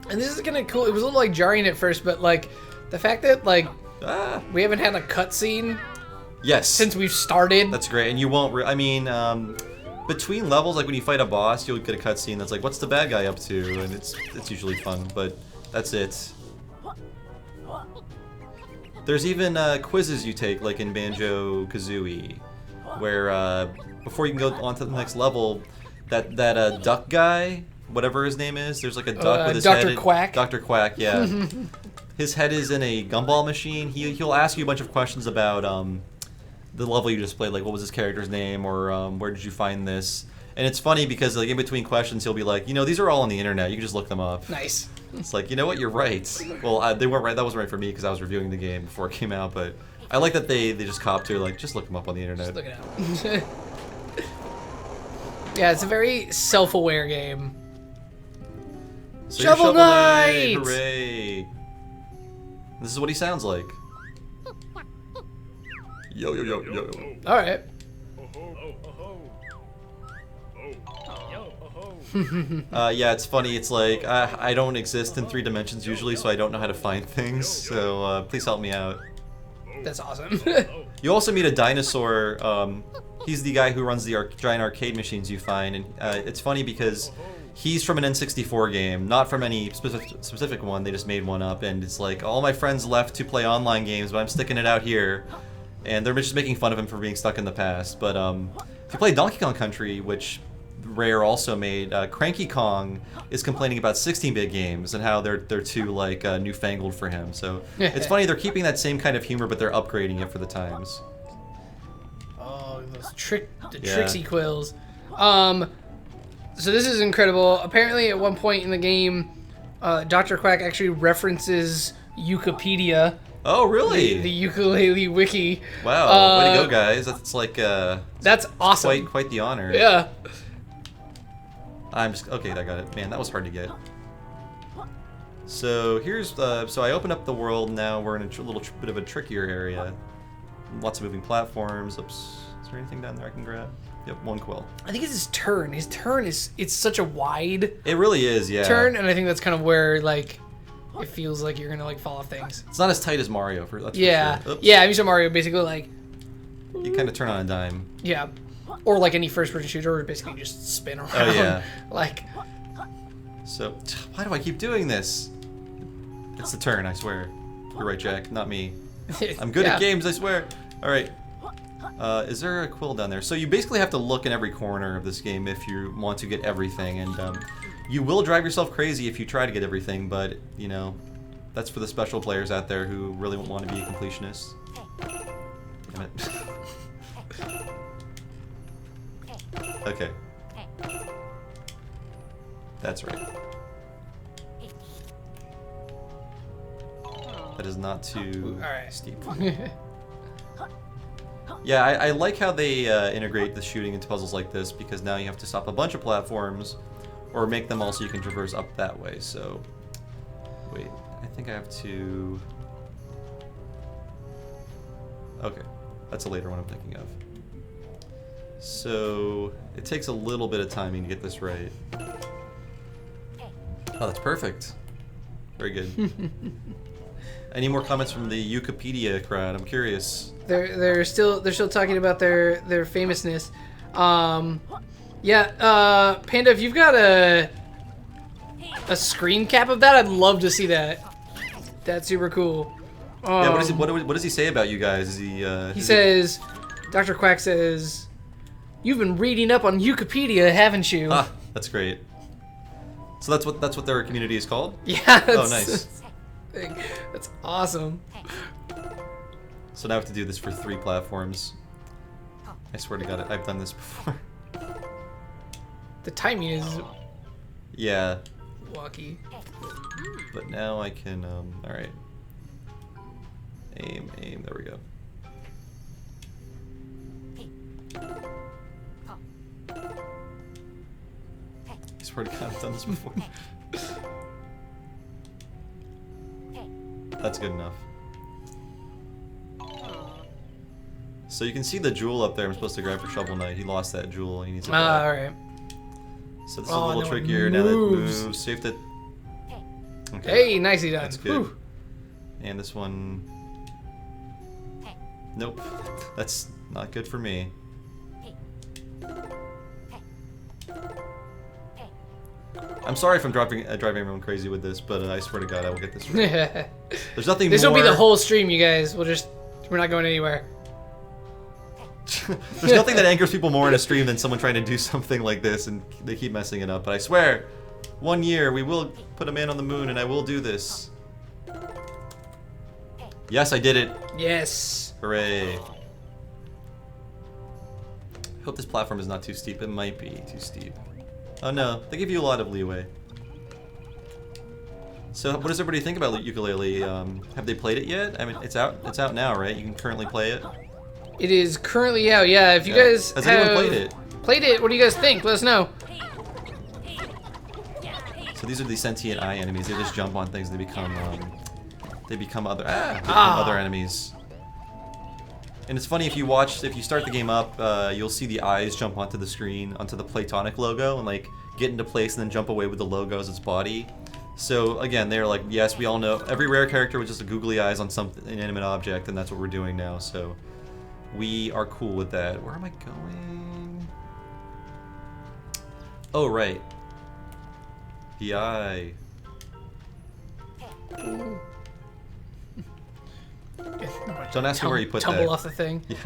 And this is kind of cool. It was a little like jarring at first, but like the fact that like we haven't had a cutscene. Yes. Since we've started. That's great, and you won't. I mean, between levels, like when you fight a boss, you'll get a cutscene that's like, what's the bad guy up to, and it's usually fun. But that's it. There's even quizzes you take, like in Banjo-Kazooie, where before you can go on to the next level, that duck guy, whatever his name is, there's like a duck with his Dr. head. Quack. Dr. Quack, yeah. His head is in a gumball machine. He'll ask you a bunch of questions about the level you just played, like what was his character's name, or where did you find this? And it's funny because like in between questions, he'll be like, you know, these are all on the internet. You can just look them up. Nice. It's like, you know what, you're right. Well, they weren't right. That wasn't right for me because I was reviewing the game before it came out. But I like that they just copped to like, just look them up on the internet. Just look it up. Yeah, it's a very self-aware game. So Shovel Knight! Hooray! This is what he sounds like. Yo yo yo yo. All right. Yeah, it's funny. It's like I don't exist in 3 dimensions usually, so I don't know how to find things. So please help me out. That's awesome. You also meet a dinosaur. He's the guy who runs the giant arcade machines you find, and it's funny because he's from an N64 game, not from any specific one. They just made one up, and it's like all my friends left to play online games, but I'm sticking it out here, and they're just making fun of him for being stuck in the past. But if you play Donkey Kong Country, which Rare also made, Cranky Kong is complaining about 16-bit games and how they're too like newfangled for him. So it's funny they're keeping that same kind of humor, but they're upgrading it for the times. Oh, those Trixie Quills. So this is incredible. Apparently, at one point in the game, Dr. Quack actually references Yooka-Pedia. Oh, really? The Yooka-Laylee wiki. Wow, way to go, guys. That's like that's awesome. Quite the honor. Yeah. I'm just okay. I got it. Man, that was hard to get. So here's so I open up the world. Now we're in a little bit of a trickier area. Lots of moving platforms. Oops. Is there anything down there I can grab? Yep, 1 quill. I think it's his turn. His turn it's such a wide. It really is, yeah. Turn, and I think that's kind of where like it feels like you're gonna like fall off things. It's not as tight as Mario for that's yeah. For sure. Oops. Yeah, I mean, so Mario basically like. You kind of turn on a dime. Yeah. Or like any first-person shooter, or basically just spin around. Oh yeah. Like. So why do I keep doing this? It's the turn, I swear. You're right, Jack. Not me. I'm good at games, I swear. All right. Is there a quill down there? So you basically have to look in every corner of this game if you want to get everything, and you will drive yourself crazy if you try to get everything. But you know, that's for the special players out there who really want to be a completionist. Damn it. Okay. That's right. That is not too steep. Yeah, I like how they integrate the shooting into puzzles like this, because now you have to stop a bunch of platforms or make them all so you can traverse up that way. So, wait, I think I have to... Okay, that's a later one I'm thinking of. So, it takes a little bit of timing to get this right. Oh, that's perfect. Very good. Any more comments from the Yooka-Pedia crowd? I'm curious. They're still talking about their famousness. Panda, if you've got a screen cap of that, I'd love to see that. That's super cool. Yeah, what does he say about you guys? Is he? He says, Dr. Quack says, "You've been reading up on Yooka-Pedia, haven't you?" Ah, that's great. So that's what their community is called? Yeah. Oh, nice. That's awesome. So now I have to do this for 3 platforms. I swear to God, I've done this before. The timing is Yeah. wacky. But now I can, alright. Aim, there we go. I swear to God, I've done this before. That's good enough. So you can see the jewel up there I'm supposed to grab for Shovel Knight. He lost that jewel and he needs it back. Alright. So this is a little trickier now that it moves. So you have to... Okay. Hey, nicely done. That's good. Whew. And this one... Nope. That's not good for me. I'm sorry if I'm driving everyone crazy with this, but I swear to God I will get this right. There's nothing This more... will be the whole stream, you guys. We're not going anywhere. There's nothing that angers people more in a stream than someone trying to do something like this and they keep messing it up. But I swear, 1 year we will put a man on the moon and I will do this. Yes, I did it. Yes. Hooray. I hope this platform is not too steep. It might be too steep. Oh no, they give you a lot of leeway. So what does everybody think about Yooka-Laylee? Have they played it yet? I mean, it's out now, right? You can currently play it. It is currently out. Yeah, if you guys has have anyone played it? Played it, what do you guys think? Let us know. So these are the sentient eye enemies. They just jump on things. They become other enemies. And it's funny if you start the game up, you'll see the eyes jump onto the screen, onto the Platonic logo, and like get into place and then jump away with the logo as its body. So again, they're like, yes, we all know every rare character was just a googly eyes on some inanimate object, and that's what we're doing now. So we are cool with that. Where am I going? Oh right, the eye. Don't ask me where you put that. Tumble off the thing. Yeah.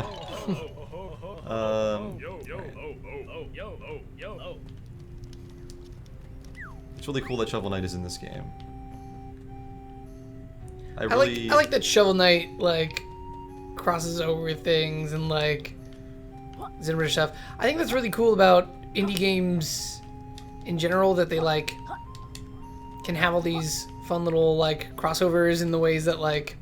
It's really cool that Shovel Knight is in this game. I like that Shovel Knight like crosses over things and like is in rich stuff. I think that's really cool about indie games in general, that they like can have all these fun little like crossovers in the ways that like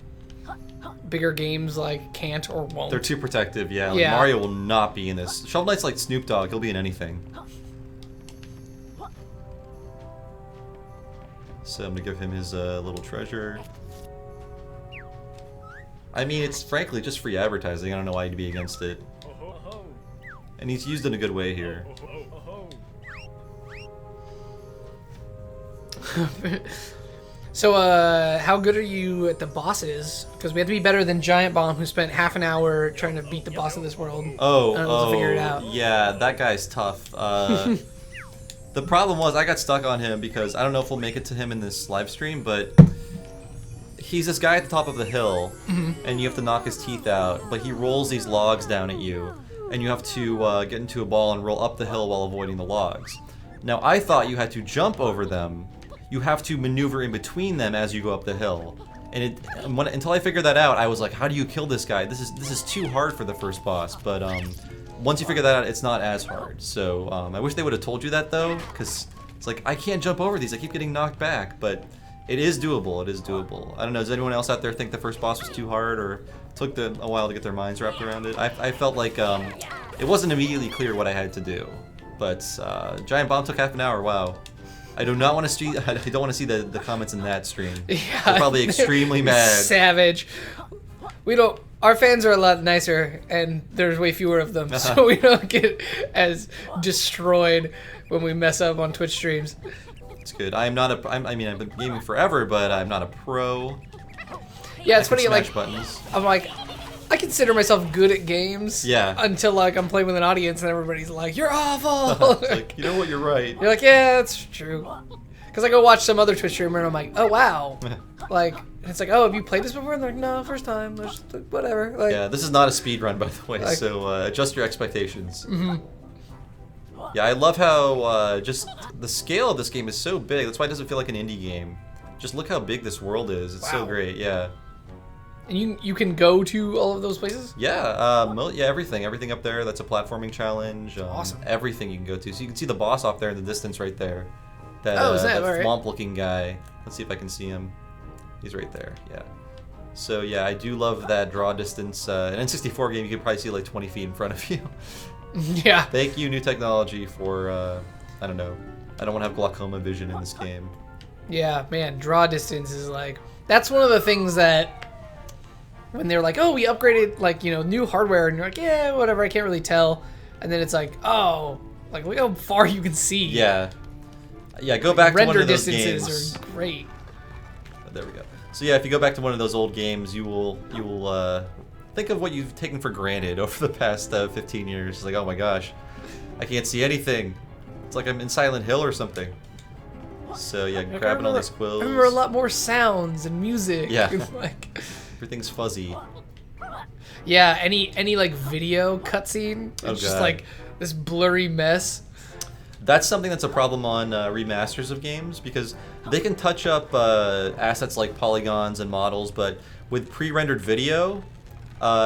bigger games like can't or won't. They're too protective, yeah. Like, Mario will not be in this. Shovel Knight's like Snoop Dogg, he'll be in anything. So I'm gonna give him his little treasure. I mean, it's frankly just free advertising. I don't know why he'd be against it. And he's used in a good way here. So, how good are you at the bosses? Because we have to be better than Giant Bomb, who spent half an hour trying to beat the boss of this world. Figure it out. Yeah, that guy's tough. The problem was I got stuck on him because I don't know if we'll make it to him in this live stream, but he's this guy at the top of the hill, and you have to knock his teeth out, but he rolls these logs down at you, and you have to get into a ball and roll up the hill while avoiding the logs. Now, I thought you had to jump over them. You have to maneuver in between them as you go up the hill. And until I figured that out, I was like, how do you kill this guy? This is too hard for the first boss. But once you figure that out, it's not as hard. So I wish they would have told you that, though, because it's like, I can't jump over these. I keep getting knocked back. But it is doable. It is doable. I don't know, does anyone else out there think the first boss was too hard or took a while to get their minds wrapped around it? I felt like it wasn't immediately clear what I had to do. But Giant Bomb took half an hour. Wow. I do not want to see. I don't want to see the comments in that stream. Yeah, they're probably extremely mad. Savage. We don't. Our fans are a lot nicer, and there's way fewer of them, so we don't get as destroyed when we mess up on Twitch streams. It's good. I am not a. I mean, I've been gaming forever, but I'm not a pro. Yeah, it's funny. Like, buttons. I'm like, I consider myself good at games. Yeah. Until like I'm playing with an audience and everybody's like, "You're awful." Like, you know what? You're right. You're like, yeah, that's true. Because I go watch some other Twitch streamer and I'm like, oh wow. Like, it's like, oh, have you played this before? And they're like, no, first time. There's whatever. Like, yeah, this is not a speed run, by the way. Like, so adjust your expectations. Yeah, I love how just the scale of this game is so big. That's why it doesn't feel like an indie game. Just look how big this world is. It's so great. Yeah. And you can go to all of those places? Yeah, yeah, everything up there. That's a platforming challenge. Awesome. Everything you can go to. So you can see the boss off there in the distance right there. That, is that right? thwomp-looking guy. Let's see if I can see him. He's right there. Yeah. So yeah, I do love that draw distance. An N64 game, you could probably see like 20 feet in front of you. Yeah. Thank you, new technology, for I don't know. I don't want to have glaucoma vision in this game. Yeah, man, draw distance is like that's one of the things that. When they're like, oh, we upgraded, like, you know, new hardware, and you're like, yeah, whatever, I can't really tell. And then it's like, oh, like, look how far you can see. Yeah. Yeah, go back to one of those games. Render distances are great. There we go. So yeah, if you go back to one of those old games, you will think of what you've taken for granted over the past 15 years. It's like, oh my gosh, I can't see anything. It's like I'm in Silent Hill or something. So yeah, like, grabbing all these quills. I remember a lot more sounds and music. Yeah. Like, everything's fuzzy. Yeah, any like video cutscene, it's just like this blurry mess. That's something that's a problem on remasters of games, because they can touch up assets like polygons and models, but with pre-rendered video,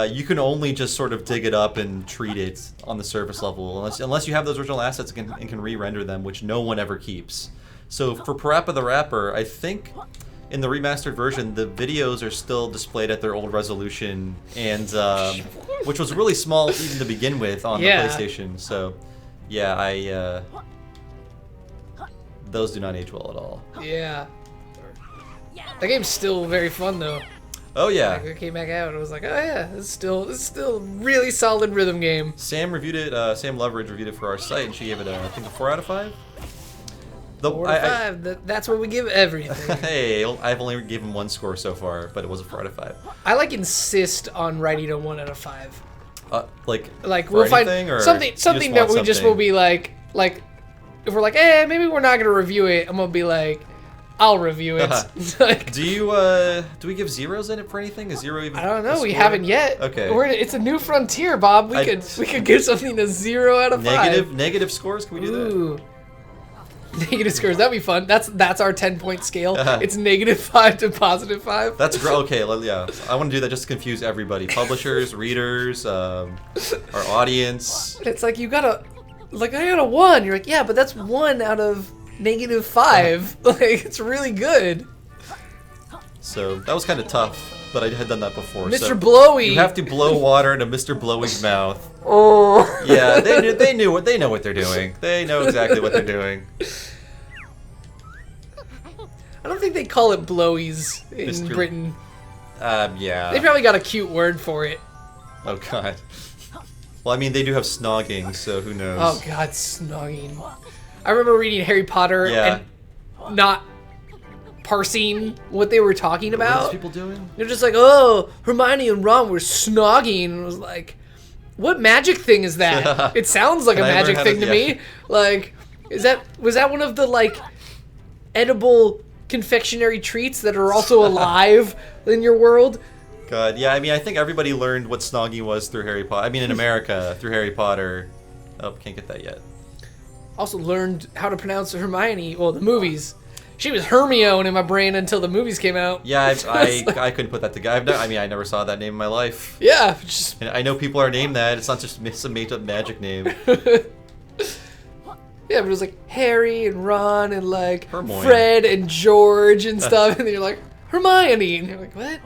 you can only just sort of dig it up and treat it on the surface level, unless you have those original assets and can re-render them, which no one ever keeps. So for Parappa the Rapper, I think in the remastered version, the videos are still displayed at their old resolution, and which was really small even to begin with on the PlayStation. So, yeah, those do not age well at all. Yeah, that game's still very fun though. Oh yeah, like, it came back out. It was like, oh yeah, it's still a really solid rhythm game. Sam reviewed it. Sam Loveridge reviewed it for our site, and she gave it I think a 4 out of 5. 4 out of 5. That's what we give everything. Hey, I've only given 1 score so far, but it was a 4 out of 5. I like insist on writing a 1 out of 5. Like we'll find or something that we just will be like if we're like, maybe we're not gonna review it. I'm gonna be like, I'll review it. Like, do we give zeros in it for anything? Is 0 even? I don't know. We haven't yet. Okay. It's a new frontier, Bob. We could give something a 0 out of 5. Negative scores? Can we do that? Ooh. Negative scores. That'd be fun. That's our 10-point scale. It's -5 to +5. That's great. Okay, yeah. I want to do that just to confuse everybody. Publishers, readers, our audience. It's like you gotta, like I got a 1. You're like, yeah, but that's 1 out of -5. Like, it's really good. So that was kind of tough, but I had done that before. Mr. So Blowy. You have to blow water into Mr. Blowy's mouth. Oh. Yeah, they know what they're doing. They know exactly what they're doing. I don't think they call it blowies in Britain. Yeah. They probably got a cute word for it. Oh god. Well, I mean, they do have snogging, so who knows? Oh god, snogging. I remember reading Harry Potter and not parsing what they were talking about. What are these people doing? They're just like, oh, Hermione and Ron were snogging. And I was like, what magic thing is that? It sounds like a magic thing to me. Like, was that one of the, like, edible confectionery treats that are also alive in your world? God, yeah, I mean, I think everybody learned what snogging was through Harry Potter. I mean, in America, through Harry Potter. Oh, can't get that yet. Also learned how to pronounce Hermione, well, the movies. She was Hermione in my brain until the movies came out. Yeah, I couldn't put that together. I never saw that name in my life. Yeah. And I know people are named that. It's not just some made-up magic name. Yeah, but it was like Harry and Ron and like Hermione. Fred and George and stuff, and then you're like, Hermione, and you're like, what?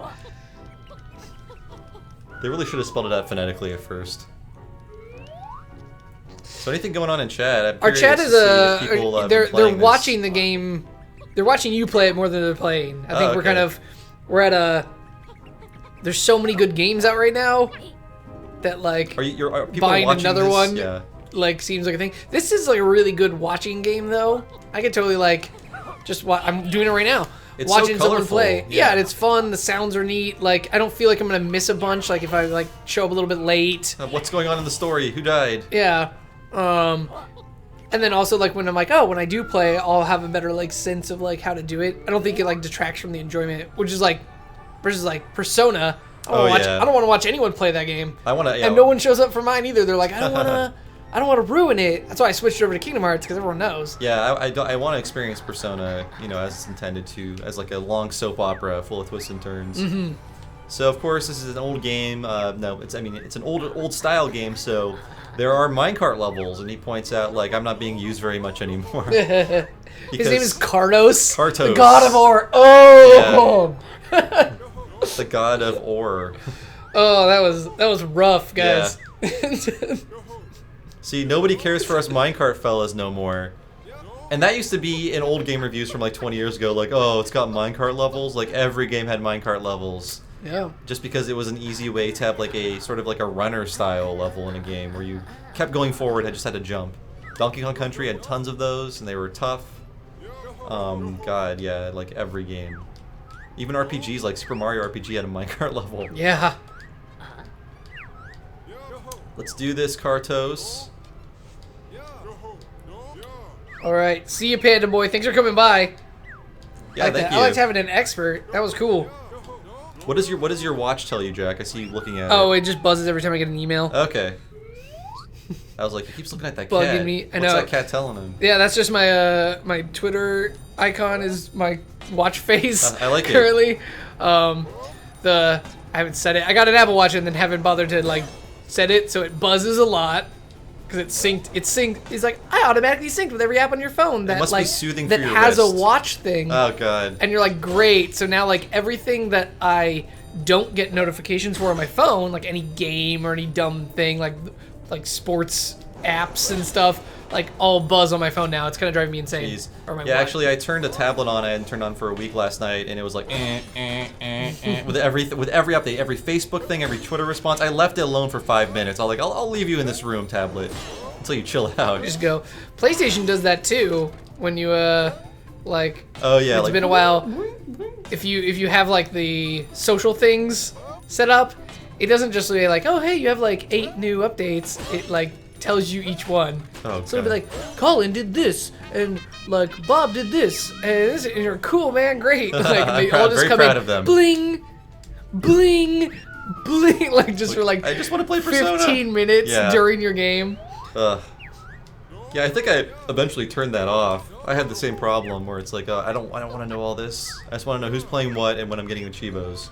They really should have spelled it out phonetically at first. So anything going on in chat? Our chat is they're watching the game. They're watching you play it more than they're playing. I think we're at a. There's so many good games out right now that like are people buying another one Yeah. like seems like a thing. This is like a really good watching game though. I could totally like just watch. I'm doing it right now. It's watching so someone play. Yeah, and it's fun. The sounds are neat. Like I don't feel like I'm gonna miss a bunch. Like if I like show up a little bit late. What's going on in the story? Who died? Yeah. And then also like when I'm like, oh, when I do play, I'll have a better like sense of like how to do it. I don't think it like detracts from the enjoyment, which is like versus like Persona. I don't want to watch anyone play that game. And no one shows up for mine either. They're like, I don't want to ruin it. That's why I switched over to Kingdom Hearts because everyone knows. Yeah, I want to experience Persona, as it's intended to, as like a long soap opera full of twists and turns. Mm-hmm. So of course this is an old game. No, it's an old style game. So there are minecart levels, and he points out like I'm not being used very much anymore. His name is Kartos. Kartos, the god of ore. Oh, yeah. The god of ore. Oh, that was rough, guys. Yeah. See, nobody cares for us minecart fellas no more. And that used to be in old game reviews from like 20 years ago, like, oh, it's got minecart levels. Like every game had minecart levels. Yeah. Just because it was an easy way to have like a sort of like a runner style level in a game where you kept going forward, just had to jump. Donkey Kong Country had tons of those, and they were tough. God, yeah, like every game. Even RPGs like Super Mario RPG had a minecart level. Yeah. Let's do this, Kartos. All right, see you, Panda Boy. Thanks for coming by. Yeah, thank you. I liked having an expert. That was cool. What does your watch tell you, Jack? I see you looking at it. Oh, it just buzzes every time I get an email. Okay. I was like, he keeps looking at that Bugging cat. me. I What's know. that cat telling him? Yeah, that's just my my Twitter icon is my watch face. I like it. Currently, I haven't set it. I got an Apple Watch and then haven't bothered to like set it, so it buzzes a lot because it's synced. It's synced. It's like I automatically synced with every app on your phone that it must like be soothing that for your has wrist. a watch thing. Oh god. And you're like, great. So now like everything that I don't get notifications for on my phone, like any game or any dumb thing, like sports apps and stuff, like all buzz on my phone now. It's kind of driving me insane. Jeez. Or my Yeah, watch. actually, I turned a tablet on. I hadn't turned on for a week last night, and it was like with every update, every Facebook thing, every Twitter response. I left it alone for 5 minutes. I'll leave you in this room, tablet, until you chill out. Just go. PlayStation does that too. When you like. Oh yeah. It's like, been a while. If you have like the social things set up, it doesn't just say like, oh hey, you have like 8 new updates. It like tells you each one. Oh, so it'll be like, Colin did this, and like Bob did this, and this, and you're cool, man, great. Like they all just very come proud in, of them. bling, bling, bling, like just for like I just want to play Persona. 15 minutes during your game. Yeah, I think I eventually turned that off. I had the same problem where it's like, I don't want to know all this. I just want to know who's playing what and when I'm getting the Chivos.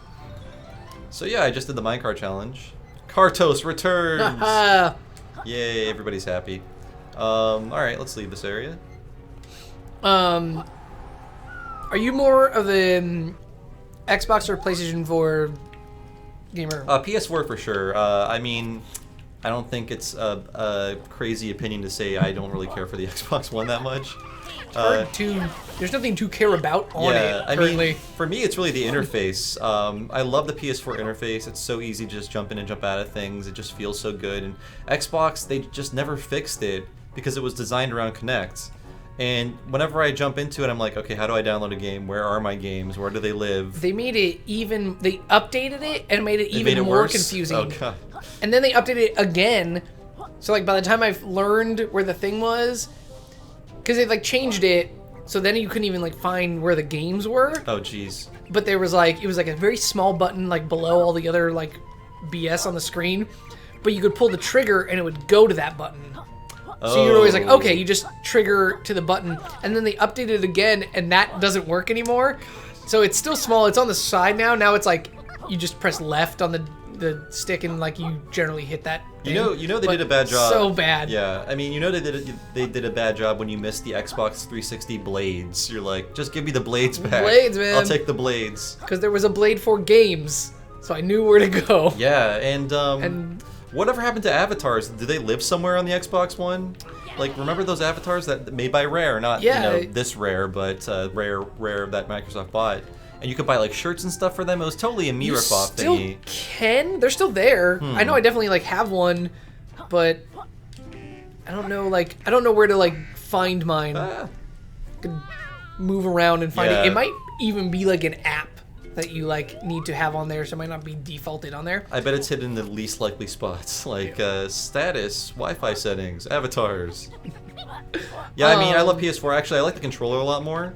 So yeah, I just did the minecart challenge. Kartos returns. Yay, everybody's happy. Alright, let's leave this area. Are you more of an Xbox or PlayStation 4 gamer? PS4 for sure. I mean, I don't think it's a crazy opinion to say I don't really care for the Xbox One that much. There's nothing to care about on it currently. I mean, for me, it's really the interface. I love the PS4 interface. It's so easy to just jump in and jump out of things. It just feels so good. And Xbox, they just never fixed it because it was designed around Kinect. And whenever I jump into it, I'm like, okay, how do I download a game? Where are my games? Where do they live? They made it even. They updated it and made it even more worse? confusing. Oh god. And then they updated it again. So like by the time I've learned where the thing was, because they like changed it, so then you couldn't even like find where the games were. Oh jeez. But there was like, it was like a very small button like below all the other like BS on the screen, but you could pull the trigger and it would go to that button. So you're always like, okay, you just trigger to the button, and then they updated it again, and that doesn't work anymore. So it's still small. It's on the side now. Now it's like you just press left on the stick, and like you generally hit that thing. You know they did a bad job. So bad. Yeah, I mean, you know they did a bad job when you missed the Xbox 360 blades. You're like, just give me the blades back. Blades, man. I'll take the blades. Because there was a Blade for games, so I knew where to go. Yeah, and whatever happened to avatars? Did they live somewhere on the Xbox One? Like, remember those avatars that made by Rare? Not this Rare, but Rare that Microsoft bought. And you could buy like shirts and stuff for them. It was totally a me ripoff thingy. You still can. They're still there. I know I definitely like have one, but I don't know where to like find mine. I could move around and find it. It might even be like an app that you like need to have on there, so it might not be defaulted on there. I bet it's hidden in the least likely spots, like status, Wi-Fi settings, avatars. Yeah, I mean, I love PS4. Actually, I like the controller a lot more.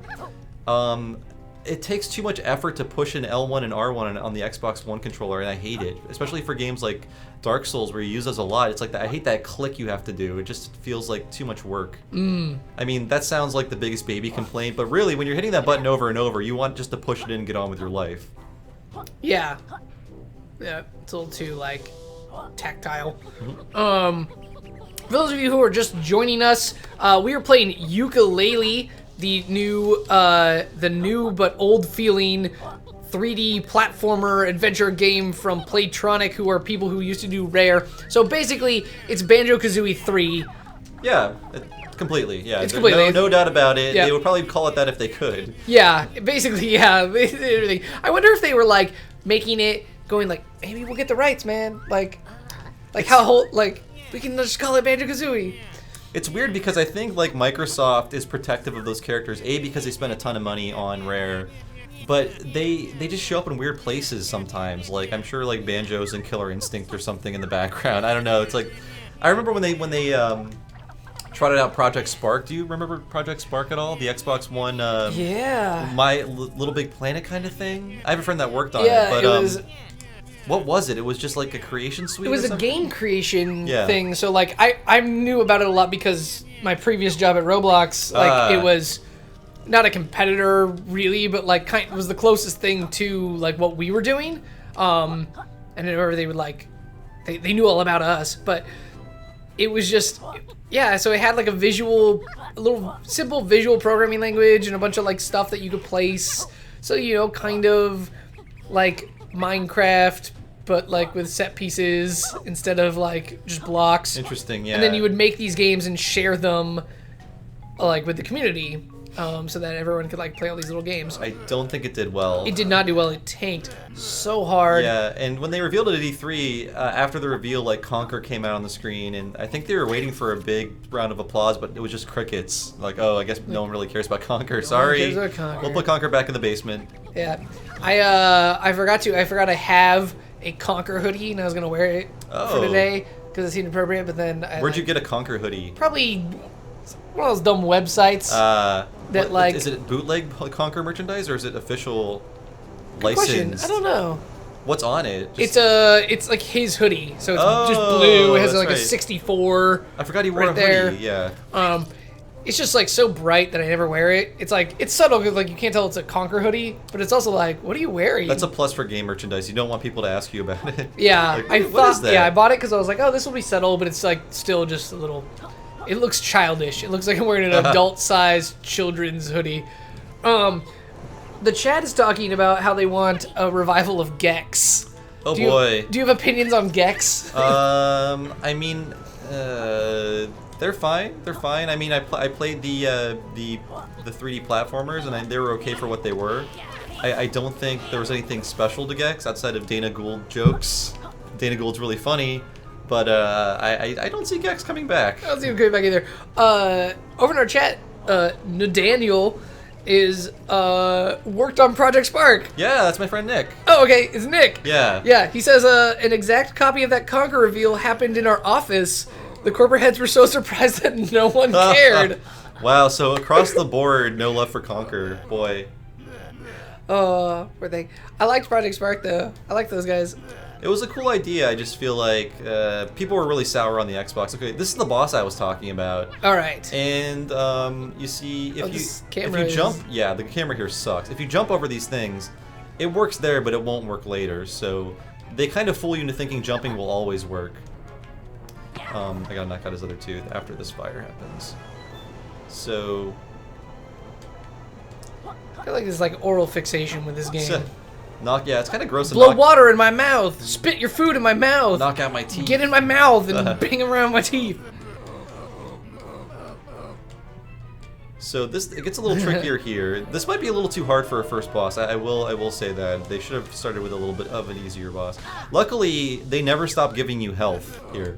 It takes too much effort to push an L1 and R1 on the Xbox One controller, and I hate it. Especially for games like Dark Souls, where you use those a lot. It's like I hate that click you have to do. It just feels like too much work. I mean, that sounds like the biggest baby complaint, but really, when you're hitting that button over and over, you want just to push it in and get on with your life. Yeah. Yeah, it's a little too like tactile. For those of you who are just joining us, we are playing Yooka-Laylee, the new but old feeling 3D platformer adventure game from Playtronic, who are people who used to do Rare. So basically, it's Banjo-Kazooie 3. Yeah, completely. Yeah, it's completely. No doubt about it. Yeah. They would probably call it that if they could. Yeah, basically, yeah. Everything. I wonder if they were like making it, going like, maybe we'll get the rights, man. Like how whole like we can just call it Banjo-Kazooie. It's weird because I think like Microsoft is protective of those characters. A, because they spend a ton of money on Rare. But they just show up in weird places sometimes. Like I'm sure like Banjo's in Killer Instinct or something in the background. I don't know. It's like I remember when they trotted out Project Spark. Do you remember Project Spark at all? The Xbox One. Yeah. My Little Big Planet kind of thing. I have a friend that worked on yeah, it. But it was. What was it? It was just like a creation suite. It was or a something? game creation thing. So like I knew about it a lot because my previous job at Roblox, like it was. Not a competitor really, but like it was the closest thing to like what we were doing. And I remember they would like, they knew all about us, but it was just, yeah. So it had like a little simple visual programming language and a bunch of like stuff that you could place. So kind of like Minecraft, but like with set pieces instead of like just blocks. Interesting, yeah. And then you would make these games and share them like with the community. So that everyone could like play all these little games. I don't think it did well. It did not do well. It tanked so hard. Yeah, and when they revealed it at E3, after the reveal, like Conker came out on the screen, and I think they were waiting for a big round of applause, but it was just crickets. Like, oh, I guess no one really cares about Conker. Sorry, cares about Conker. We'll put Conker back in the basement. Yeah, I forgot I have a Conker hoodie, and I was gonna wear it for today because it seemed appropriate. But then where'd you get a Conker hoodie? Probably one of those dumb websites. Is it bootleg Conker merchandise or is it official licensed? I don't know. What's on it? It's like his hoodie, so it's just blue. It has like a 64. I forgot he wore a hoodie. Yeah. It's just like so bright that I never wear it. It's like it's subtle because like you can't tell it's a Conker hoodie, but it's also like, what are you wearing? That's a plus for game merchandise. You don't want people to ask you about it. Yeah, like, what is that? Yeah, I bought it because I was like, oh, this will be subtle, but it's like still just a little. It looks childish. It looks like I'm wearing an adult-sized children's hoodie. The chat is talking about how they want a revival of Gex. Oh boy. Do you have opinions on Gex? I mean, they're fine. They're fine. I mean, I played the 3D platformers, and they were okay for what they were. I don't think there was anything special to Gex outside of Dana Gould jokes. Dana Gould's really funny. But I don't see Gex coming back. I don't see him coming back either. Over in our chat, Nathaniel is worked on Project Spark. Yeah, that's my friend Nick. Oh, okay, it's Nick. Yeah. Yeah, he says an exact copy of that Conker reveal happened in our office. The corporate heads were so surprised that no one cared. Wow, so across the board, no love for Conker. Boy. Poor thing. I liked Project Spark though. I like those guys. It was a cool idea. I just feel like people were really sour on the Xbox. Okay, this is the boss I was talking about. All right. And you see, if you jump, yeah, the camera here sucks. If you jump over these things, it works there, but it won't work later. So they kind of fool you into thinking jumping will always work. I gotta knock out his other tooth after this fire happens. So I feel like there's like oral fixation with this game. Yeah, it's kind of gross. Blow water in my mouth. Spit your food in my mouth. Knock out my teeth. Get in my mouth and bang around my teeth. So it gets a little trickier here. This might be a little too hard for a first boss. I will say that. They should have started with a little bit of an easier boss. Luckily, they never stop giving you health here.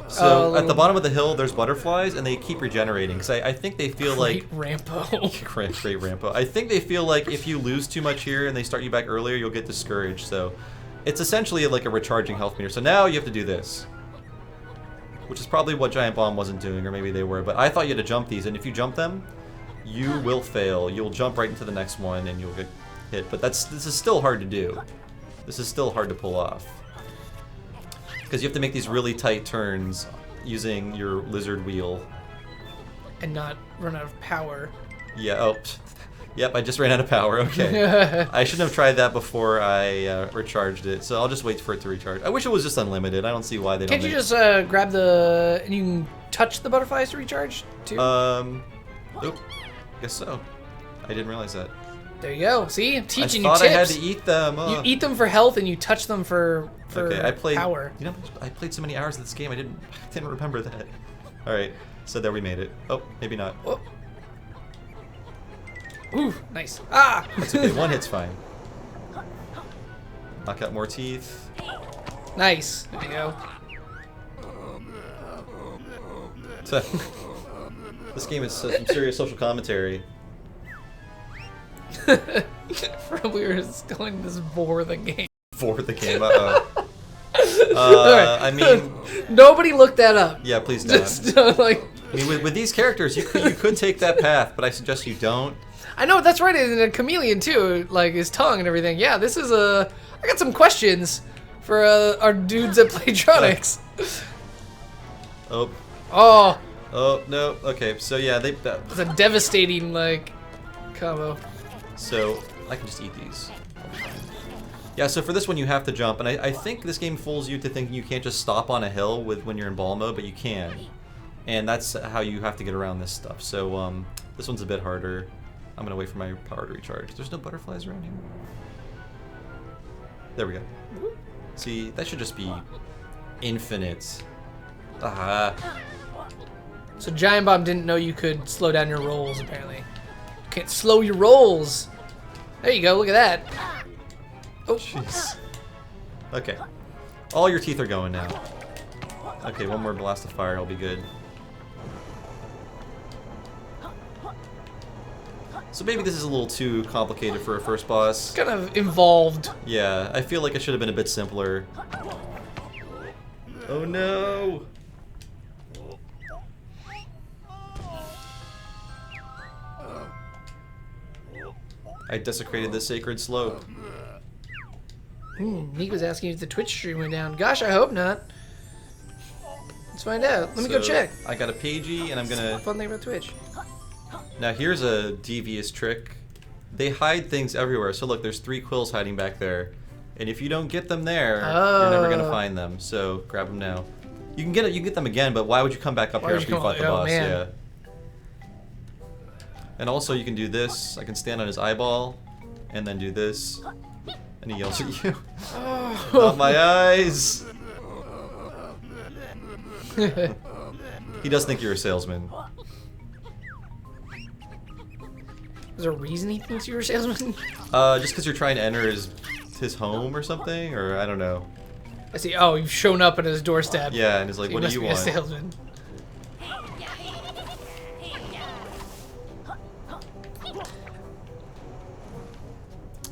So at the bottom of the hill, there's butterflies, and they keep regenerating. Because I think they feel like... Great Rampo. I think they feel like if you lose too much here and they start you back earlier, you'll get discouraged. So it's essentially like a recharging health meter. So now you have to do this. Which is probably what Giant Bomb wasn't doing, or maybe they were. But I thought you had to jump these, and if you jump them, you will fail. You'll jump right into the next one, and you'll get hit. But this is still hard to do. This is still hard to pull off. Because you have to make these really tight turns using your lizard wheel. And not run out of power. Yeah, Yep, I just ran out of power. Okay. I shouldn't have tried that before I recharged it, so I'll just wait for it to recharge. I wish it was just unlided. I don't see why they don't. Can't you just grab and you can touch the butterflies to recharge too? Nope. Guess so. I didn't realize that. There you go. See, I'm teaching you I thought tips. I had to eat them. You eat them for health, and you touch them for I played, power. You know, I played so many hours of this game. I didn't remember that. All right, so there we made it. Oh, maybe not. Whoa. Ooh, nice. Ah! That's okay. One hit's fine. Knock out more teeth. Nice. There you go. So, this game is some serious social commentary. Probably were going to bore the game. For the game. Right. I mean, nobody looked that up. Yeah, please don't. Just, like, I mean, with these characters, you could take that path, but I suggest you don't. I know, that's right, and a chameleon too, like his tongue and everything. Yeah, this is I got some questions for our dudes at Playtronics. Oh. Oh. Oh, no. Okay, so yeah, it's a devastating, like, combo. So, I can just eat these. Yeah, so for this one you have to jump, and I think this game fools you to think you can't just stop on a hill when you're in ball mode, but you can. And that's how you have to get around this stuff. So, this one's a bit harder. I'm gonna wait for my power to recharge. There's no butterflies around here. There we go. See, that should just be infinite. Ah. So Giant Bomb didn't know you could slow down your rolls, apparently. You can't slow your rolls. There you go, look at that. Oh, jeez. Okay. All your teeth are going now. Okay, one more blast of fire, I'll be good. So maybe this is a little too complicated for a first boss. Kind of involved. Yeah, I feel like it should have been a bit simpler. Oh no! I desecrated the sacred slope. Nick was asking if the Twitch stream went down. Gosh, I hope not. Let's find out. Let me go check. I got a pagey, and I'm gonna... Fun thing about Twitch. Now here's a devious trick. They hide things everywhere. So look, there's 3 quills hiding back there. And if you don't get them there, you're never gonna find them. So grab them now. You can get them again, but why would you come back up here after you fought the boss? Man. Yeah. And also you can do this. I can stand on his eyeball and then do this. And he yells at you. Oh. Not my eyes. He does think you're a salesman. Is there a reason he thinks you're a salesman? Just because you're trying to enter his home or something, or I don't know. I see. Oh, you've shown up at his doorstep. Yeah, and he's like, so "What do you want?" He must be a salesman.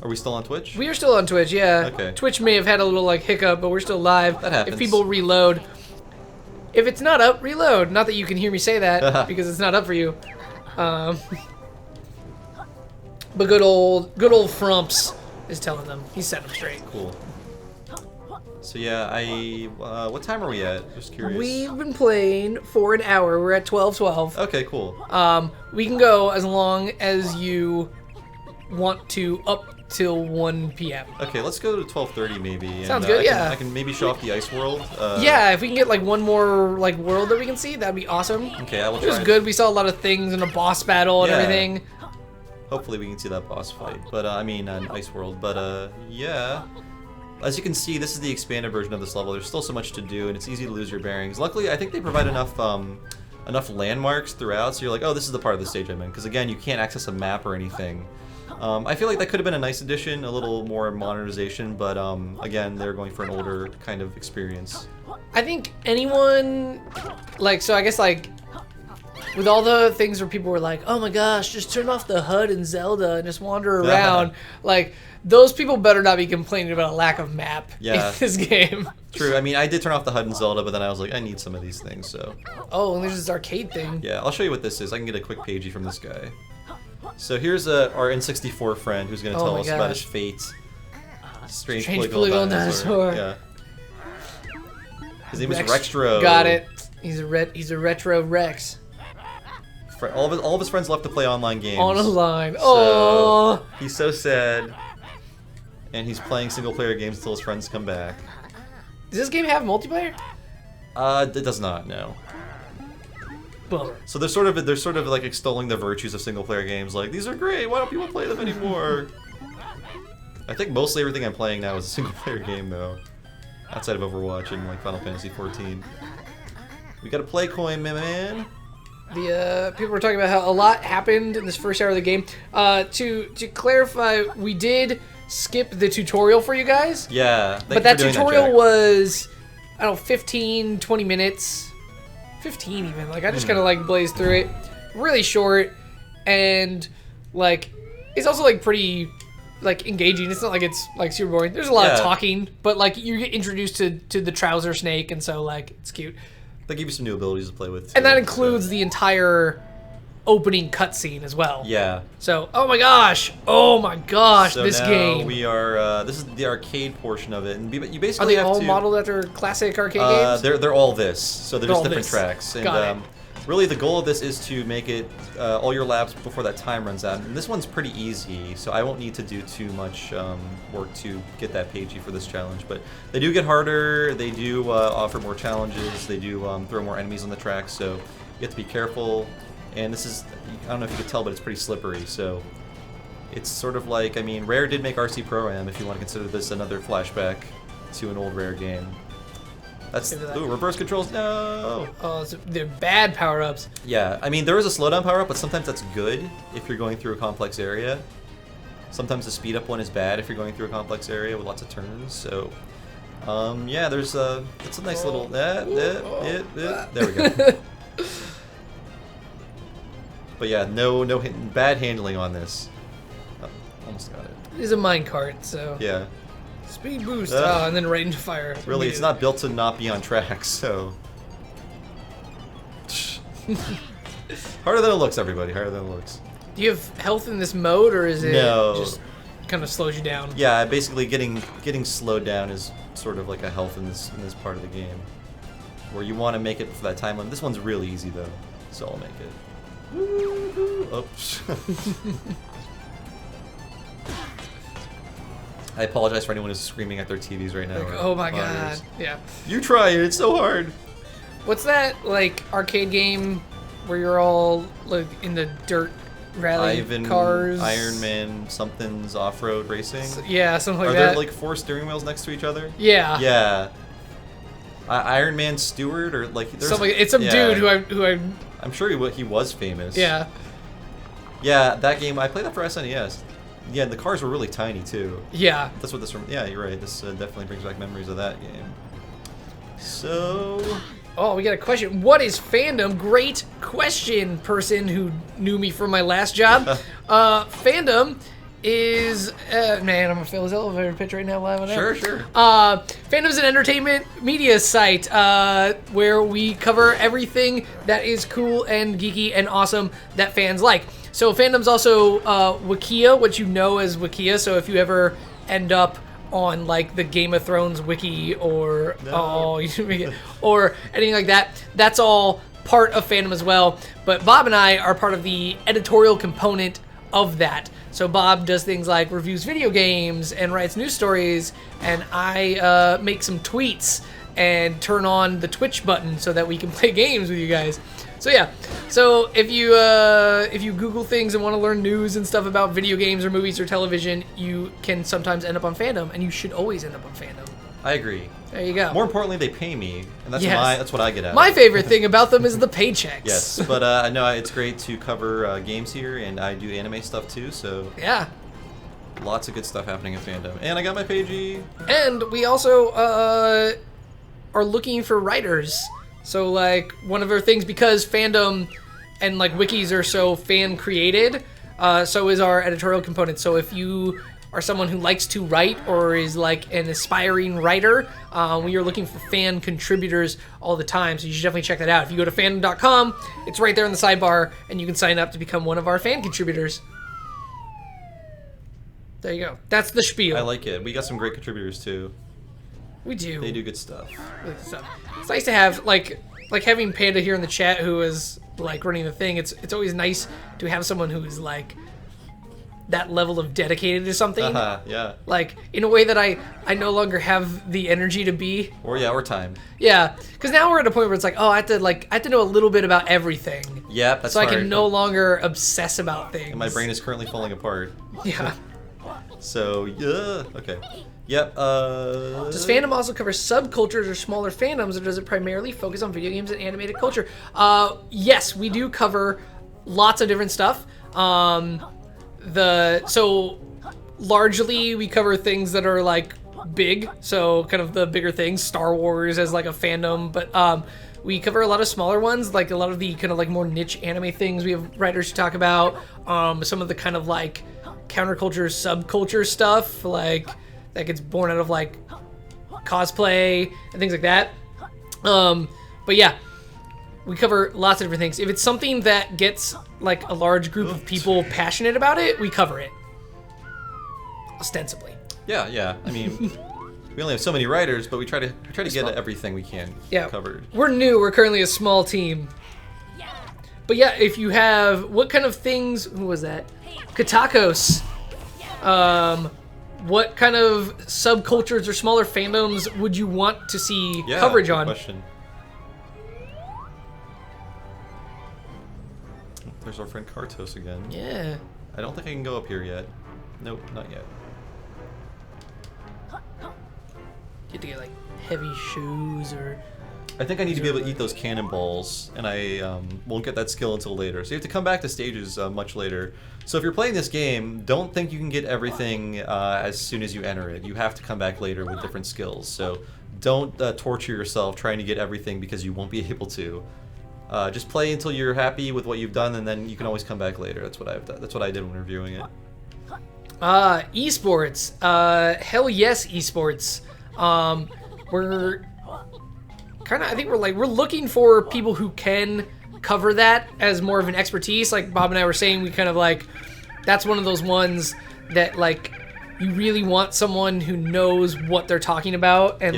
Are we still on Twitch? We are still on Twitch, yeah. Okay. Twitch may have had a little like hiccup, but we're still live. That happens. If people reload. If it's not up, reload. Not that you can hear me say that, because it's not up for you. But good old Frumps is telling them. He's setting them straight. Cool. So yeah, what time are we at? Just curious. We've been playing for an hour. We're at 12:12. Okay, cool. We can go as long as you want to up till 1 p.m. Okay, let's go to 12:30 maybe. Sounds good, yeah. I can maybe show off the ice world. Yeah, if we can get like one more like world that we can see, that'd be awesome. Okay, I will try. It was good. We saw a lot of things in a boss battle and everything. Hopefully we can see that boss fight. But I mean, an ice world. But yeah. As you can see, this is the expanded version of this level. There's still so much to do, and it's easy to lose your bearings. Luckily, I think they provide enough landmarks throughout, so you're like, oh, this is the part of the stage I'm in. Because again, you can't access a map or anything. I feel like that could have been a nice addition, a little more modernization, but again, they're going for an older kind of experience. I think anyone, like, so I guess like, with all the things where people were like, oh my gosh, just turn off the HUD in Zelda and just wander around, like, those people better not be complaining about a lack of map in this game. True, I mean, I did turn off the HUD in Zelda, but then I was like, I need some of these things, so. Oh, and there's this arcade thing. Yeah, I'll show you what this is. I can get a quick pagey from this guy. So here's our N64 friend who's going to tell us about his fate. Strange polygonal dinosaur. Yeah. His name is Rextro. Got it. He's a retro Rex. All of his friends left to play online games. On a line. So Oh. he's so sad, and he's playing single player games until his friends come back. Does this game have multiplayer? It does not. No. Bummer. So they're sort of like extolling the virtues of single player games. Like, these are great. Why don't people play them anymore? I think mostly everything I'm playing now is a single player game though, outside of Overwatch and like Final Fantasy 14. We got a play coin, my man. The people were talking about how a lot happened in this first hour of the game. To clarify, we did skip the tutorial for you guys. Yeah. But that tutorial was, I don't know, 15, 20 minutes. 15 even. Like, I just kind of like blazed through it. Really short, and like it's also like pretty like engaging. It's not like it's like super boring. There's a lot of talking, but like you get introduced to the trouser snake, and so like it's cute. They give you some new abilities to play with too, and that includes the entire opening cutscene as well. Yeah. So, oh my gosh, so this now game. We are. This is the arcade portion of it, and you basically are they have all to, modeled after classic arcade games? They're all this. So they're just different this. tracks, and Got it. really the goal of this is to make it all your laps before that time runs out. And this one's pretty easy, so I won't need to do too much work to get that pagey for this challenge. But they do get harder. They do offer more challenges. They do throw more enemies on the track, so you have to be careful. And this is, I don't know if you could tell, but it's pretty slippery, so it's sort of like, I mean, Rare did make RC Pro-Am, if you want to consider this another flashback to an old Rare game. That's, ooh, reverse controls, no! Oh, so they're bad power-ups. Yeah, I mean, there is a slowdown power-up, but sometimes that's good if you're going through a complex area. Sometimes the speed-up one is bad if you're going through a complex area with lots of turns, so... yeah, there's it's a nice little... there we go. But yeah, no bad handling on this. Oh, almost got it. It's a minecart, so... Yeah. Speed boost, and then right into fire. Really, it's not built to not be on tracks, so... Harder than it looks, everybody. Harder than it looks. Do you have health in this mode, or is it just kind of slows you down? Yeah, basically getting slowed down is sort of like a health in this part of the game. Where you want to make it for that time limit. This one's really easy, though, so I'll make it. Oops. I apologize for anyone who's screaming at their TVs right now. Like, oh my god, yeah. You try it, it's so hard. What's that, like, arcade game where you're all, like, in the dirt rally cars? Iron Man, something's off-road racing? Yeah, something like that. that. Are there, like, 4 steering wheels next to each other? Yeah. Yeah. Iron Man Stewart, or, like... It's some dude who I... I'm sure he was famous. Yeah. Yeah, that game, I played that for SNES. Yeah, the cars were really tiny, too. Yeah. That's what this... Yeah, you're right. This definitely brings back memories of that game. So... Oh, we got a question. What is Fandom? Great question, person who knew me from my last job. Fandom is... man, I'm going to fill this elevator pitch right now live on air. Sure. Fandom's an entertainment media site where we cover everything that is cool and geeky and awesome that fans like. So Fandom's also Wikia, what you know as Wikia. So if you ever end up on like the Game of Thrones wiki or or anything like that, that's all part of Fandom as well. But Bob and I are part of the editorial component of that. So Bob does things like reviews video games and writes news stories, and I make some tweets and turn on the Twitch button so that we can play games with you guys. So yeah, so if you Google things and want to learn news and stuff about video games or movies or television, you can sometimes end up on Fandom, and you should always end up on Fandom. I agree. There you go. More importantly, they pay me, and that's that's what I get out. My favorite thing about them is the paychecks. Yes, but no, it's great to cover games here, and I do anime stuff too. So yeah, lots of good stuff happening in Fandom, and I got my pagey. And we also are looking for writers. So like one of our things, because Fandom and like wikis are so fan created, so is our editorial component. So if you are someone who likes to write or is like an aspiring writer, we are looking for fan contributors all the time. So you should definitely check that out. If you go to fandom.com, it's right there in the sidebar, and you can sign up to become one of our fan contributors. There you go. That's the spiel. I like it. We got some great contributors too. We do. They do good stuff. It's nice to have like having Panda here in the chat, who is like running the thing, it's always nice to have someone who is like that level of dedicated to something. Yeah. Like in a way that I no longer have the energy to be. Or time. Yeah, because now we're at a point where it's like, oh, I have to know a little bit about everything. Yep, that's so hard. I can no longer obsess about things. And my brain is currently falling apart. Yeah. So yeah, okay. Yep. Does fandom also cover subcultures or smaller fandoms, or does it primarily focus on video games and animated culture? Yes, we do cover lots of different stuff. So largely we cover things that are like big, so kind of the bigger things, Star Wars as like a fandom, but we cover a lot of smaller ones, like a lot of the kind of like more niche anime things we have writers who talk about, some of the kind of like counterculture, subculture stuff, like that gets born out of like cosplay and things like that. But yeah, we cover lots of different things. If it's something that gets like a large group of people passionate about it, we cover it. Ostensibly. Yeah. I mean, we only have so many writers, but we try to get everything we can covered. We're new. We're currently a small team. But yeah, if you have what kind of things? Who was that? Katakos. What kind of subcultures or smaller fandoms would you want to see coverage on? Question. There's our friend Kartos again. Yeah. I don't think I can go up here yet. Nope, not yet. You have to get like heavy shoes or... I think I need to be able to eat those cannonballs, and I won't get that skill until later. So you have to come back to stages much later. So if you're playing this game, don't think you can get everything as soon as you enter it. You have to come back later with different skills. So don't torture yourself trying to get everything because you won't be able to. Just play until you're happy with what you've done, and then you can always come back later. That's what I've done. That's what I did when reviewing it. Esports. Hell yes, esports. We're kind of, I think we're looking for people who can cover that as more of an expertise. Like Bob and I were saying, we kind of like, that's one of those ones that like you really want someone who knows what they're talking about and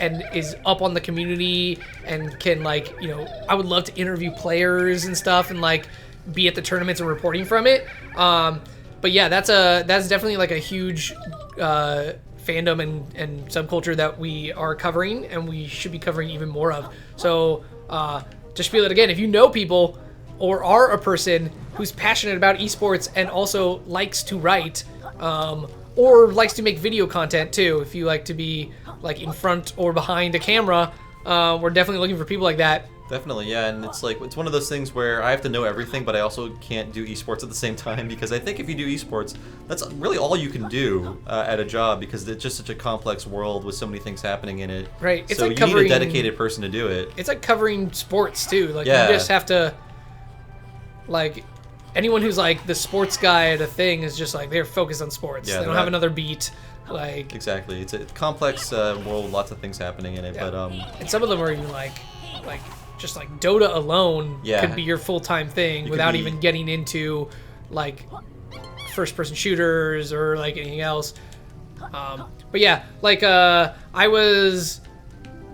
and is up on the community and can like, you know, I would love to interview players and stuff and like be at the tournaments and reporting from it. But yeah, that's definitely like a huge fandom and subculture that we are covering and we should be covering even more of. So just feel it again. If you know people or are a person who's passionate about esports and also likes to write, or likes to make video content too, if you like to be like in front or behind a camera, we're definitely looking for people like that. Definitely, yeah, and it's like, it's one of those things where I have to know everything, but I also can't do esports at the same time, because I think if you do esports, that's really all you can do at a job, because it's just such a complex world with so many things happening in it. Right. It's so like you need a dedicated person to do it. It's like covering sports too. Like you just have to, like, anyone who's like the sports guy at a thing is just like they're focused on sports. They don't have another beat. Like exactly, it's a complex world, lots of things happening in it. But and some of them are even like just like Dota alone could be your full-time thing without even getting into like first-person shooters or like anything else. But yeah, like I was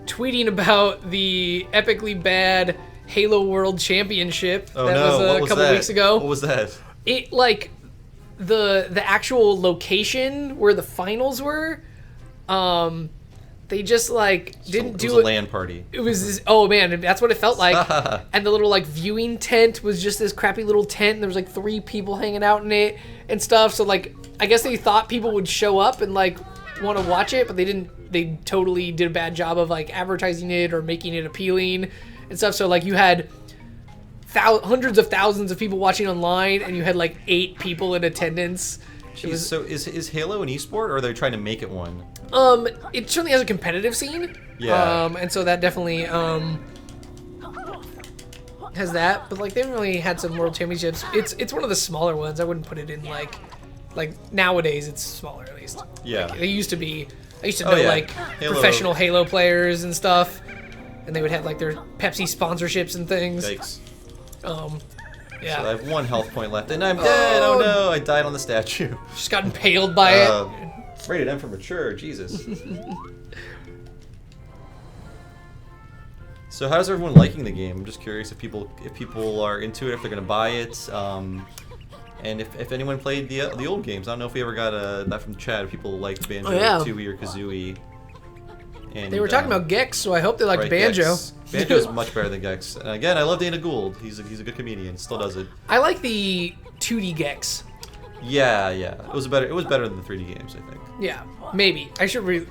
tweeting about the epically bad Halo World Championship that was a couple weeks ago. What was that? It like the actual location where the finals were, they just like didn't do it. It was a LAN party. It was this, oh man, that's what it felt like. And the little like viewing tent was just this crappy little tent, and there was like 3 people hanging out in it and stuff. So like I guess they thought people would show up and like want to watch it, but they didn't. They totally did a bad job of like advertising it or making it appealing and stuff. So like you had hundreds of thousands of people watching online, and you had like 8 people in attendance. Jeez, so is Halo an esport, or are they trying to make it one? It certainly has a competitive scene. Yeah. And so that definitely has that, but like they haven't really had some world championships. It's one of the smaller ones. I wouldn't put it in like nowadays it's smaller at least. Yeah. Like, they used to be. I used to know like Halo. Professional Halo players and stuff, and they would have like their Pepsi sponsorships and things. Yikes. Yeah. So I have 1 health point left, and I'm dead. Oh no, I died on the statue. Just got impaled by it. Rated M for mature. Jesus. So how's everyone liking the game? I'm just curious if people are into it, if they're gonna buy it, and if anyone played the old games. I don't know if we ever got that from Chad. People liked Banjo, Tooie, or Kazooie. And, they were talking about Gex, so I hope they liked Banjo. Gex. Banjo is much better than Gex. And again, I love Dana Gould. He's a good comedian. Still does it. I like the 2D Gex. Yeah. It was better than the 3D games, I think. Yeah, maybe. I should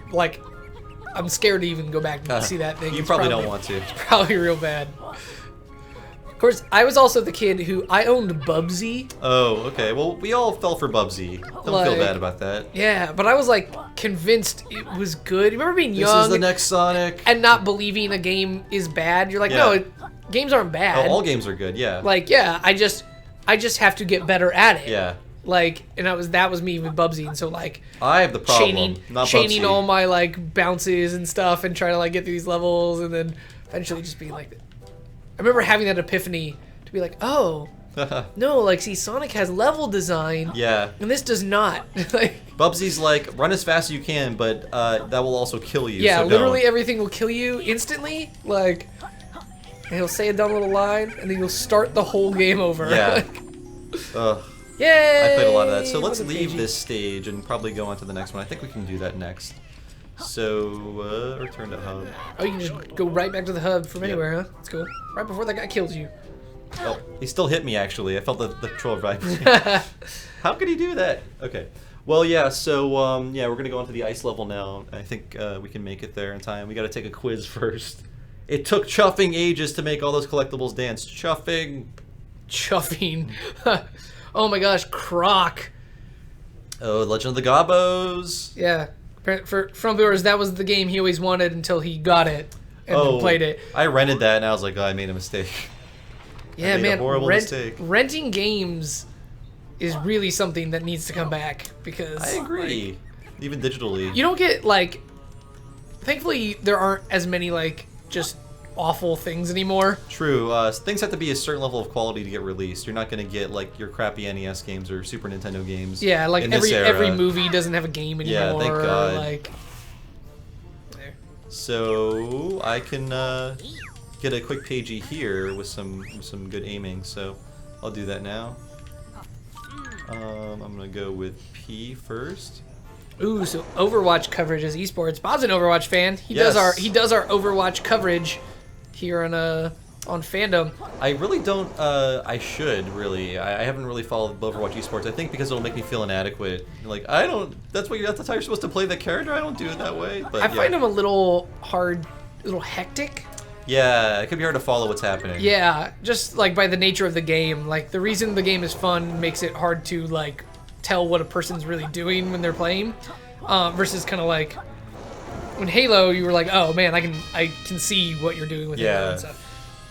I'm scared to even go back and see that thing. You probably don't want to. It's probably real bad. Of course, I was also the kid who I owned Bubsy. Oh, okay. Well, we all fell for Bubsy. Don't feel bad about that. Yeah, but I was convinced it was good. You remember being young? This is the next Sonic. And not believing a game is bad. You're like, no, games aren't bad. Oh, all games are good. Yeah. I just have to get better at it. Yeah. And that was me with Bubsy, and so I have the problem, chaining all my bounces and stuff, and trying to get through these levels, and then eventually just being like, I remember having that epiphany to be like, oh, no, see, Sonic has level design, and this does not. Bubsy's run as fast as you can, but that will also kill you. Yeah, so literally everything will kill you instantly. And he'll say a dumb little line, and then you'll start the whole game over. Yeah. Yay! I played a lot of that. So let's leave this stage and probably go on to the next one. I think we can do that next. So, return to hub. Oh, you can just go right back to the hub from anywhere, huh? That's cool. Right before that guy kills you. Oh, he still hit me, actually. I felt the troll vibe. How could he do that? Okay. Well, yeah, so, we're going to go on to the ice level now. I think we can make it there in time. We got to take a quiz first. It took chuffing ages to make all those collectibles dance. Chuffing. Oh my gosh, Croc. Oh, Legend of the Gobos. Yeah. From viewers, that was the game he always wanted until he got it and then played it. I rented that and I was like, oh, I made a mistake. Yeah, a horrible mistake. Renting games is really something that needs to come back because I agree. Even digitally. You don't get thankfully there aren't as many just awful things anymore. True. Things have to be a certain level of quality to get released. You're not going to get your crappy NES games or Super Nintendo games. Yeah, every movie doesn't have a game anymore. Yeah, thank God. There. So I can get a quick pagey here with some good aiming. So I'll do that now. I'm gonna go with P first. Ooh, so Overwatch coverage as esports. Bob's an Overwatch fan. He does our Overwatch coverage here on Fandom. I really don't. I should really. I haven't really followed Overwatch esports. I think because it'll make me feel inadequate. I don't. That's how you're supposed to play the character. I don't do it that way. But I find him a little hard, a little hectic. Yeah, it could be hard to follow what's happening. Yeah, just by the nature of the game. The reason the game is fun makes it hard to tell what a person's really doing when they're playing. Versus kind of when Halo, you were oh man, I can see what you're doing with Halo and stuff.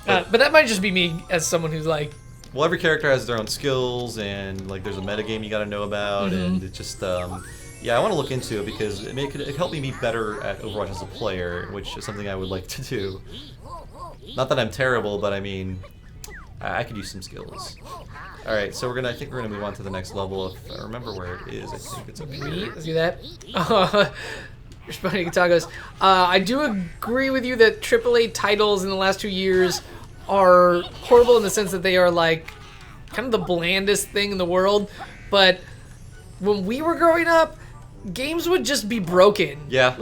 But that might just be me as someone who's well, every character has their own skills, and there's a metagame you got to know about, and it just yeah, I want to look into it because it could help me be better at Overwatch as a player, which is something I would like to do. Not that I'm terrible, but I mean, I could use some skills. All right, so I think we're gonna move on to the next level. If I remember where it is, I think it's up here. Let's do that. Responding to Tagos, I do agree with you that AAA titles in the last 2 years are horrible in the sense that they are kind of the blandest thing in the world. But when we were growing up, games would just be broken. Yeah.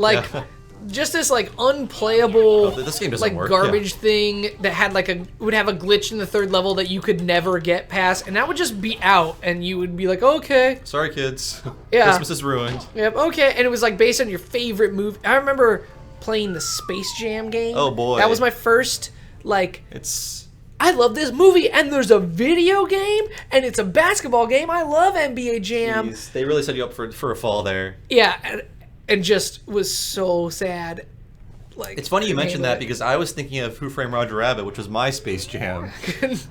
Just this unplayable this game doesn't work. Garbage thing that had would have a glitch in the third level that you could never get past, and that would just be out, and you would be okay. Sorry, kids. Yeah. Christmas is ruined. Yep. Okay, and it was based on your favorite movie. I remember playing the Space Jam game. Oh boy. That was my first It's. I love this movie, and there's a video game, and it's a basketball game. I love NBA Jam. Jeez, they really set you up for a fall there. Yeah. And just was so sad. It's funny you mentioned that because I was thinking of Who Framed Roger Rabbit, which was my Space Jam,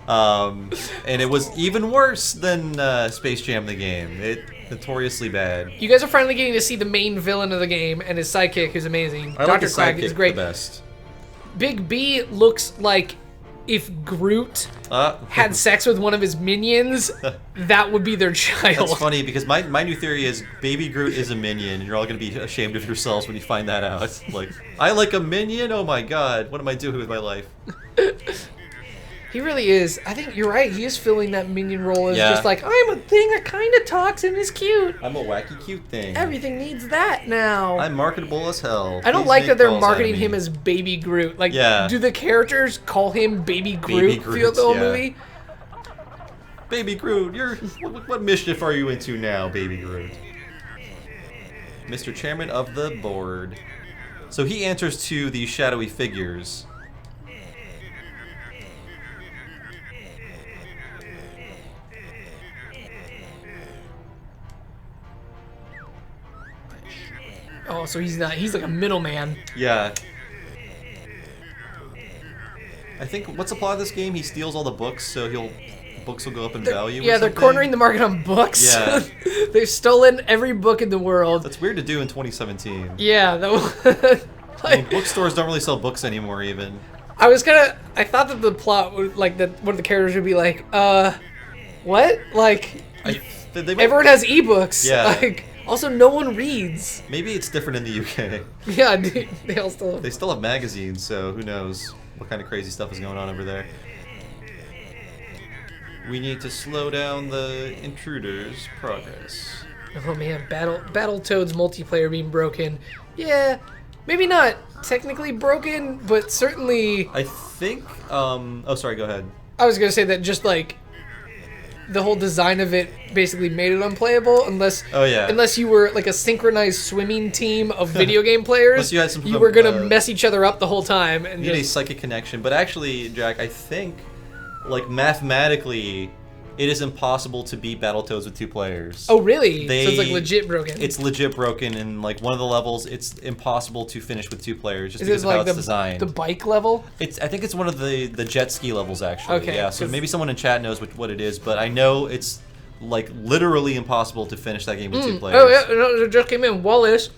and it was even worse than Space Jam the game. It notoriously bad. You guys are finally getting to see the main villain of the game and his sidekick, who's amazing. I like his sidekick the best. Big B looks like if Groot had sex with one of his minions, that would be their child. That's funny because my new theory is Baby Groot is a minion, and you're all going to be ashamed of yourselves when you find that out. Like, I like a minion? Oh my god, what am I doing with my life? He really is. I think you're right. He is filling that minion role as just like, I'm a thing that kind of talks and is cute. I'm a wacky cute thing. Everything needs that now. I'm marketable as hell. I don't like that they're marketing him as Baby Groot. Like, do the characters call him Baby Groot throughout the whole movie? Baby Groot, what mischief are you into now, Baby Groot? Mr. Chairman of the Board. So he answers to these shadowy figures. Oh, so he's not. He's like a middleman. Yeah. I think what's the plot of this game? He steals all the books, so books will go up in value. Yeah, they're cornering the market on books. Yeah. They've stolen every book in the world. That's weird to do in 2017. Yeah, bookstores don't really sell books anymore, even. I thought that the plot would, like, that one of the characters would be like, what? Like, everyone has ebooks. Yeah. Like, also, no one reads. Maybe it's different in the UK. Yeah, they still have magazines, so who knows what kind of crazy stuff is going on over there. We need to slow down the intruder's progress. Oh man, Battletoads multiplayer being broken. Yeah, maybe not technically broken, but certainly. I think. Oh, sorry. Go ahead. I was gonna say that just like the whole design of it basically made it unplayable unless you were like a synchronized swimming team of video game players. You were gonna mess each other up the whole time. And you need a psychic connection, but actually, Jack, I think, like mathematically, it is impossible to beat Battletoads with 2 players. Oh, really? So it's like legit broken. It's legit broken, and like one of the levels, it's impossible to finish with 2 players just is because it of like how it's designed. The bike level? I think it's one of the jet ski levels actually. Okay. Yeah. So maybe someone in chat knows what it is, but I know it's like literally impossible to finish that game with 2 players. Oh yeah, no, it just came in. Wallace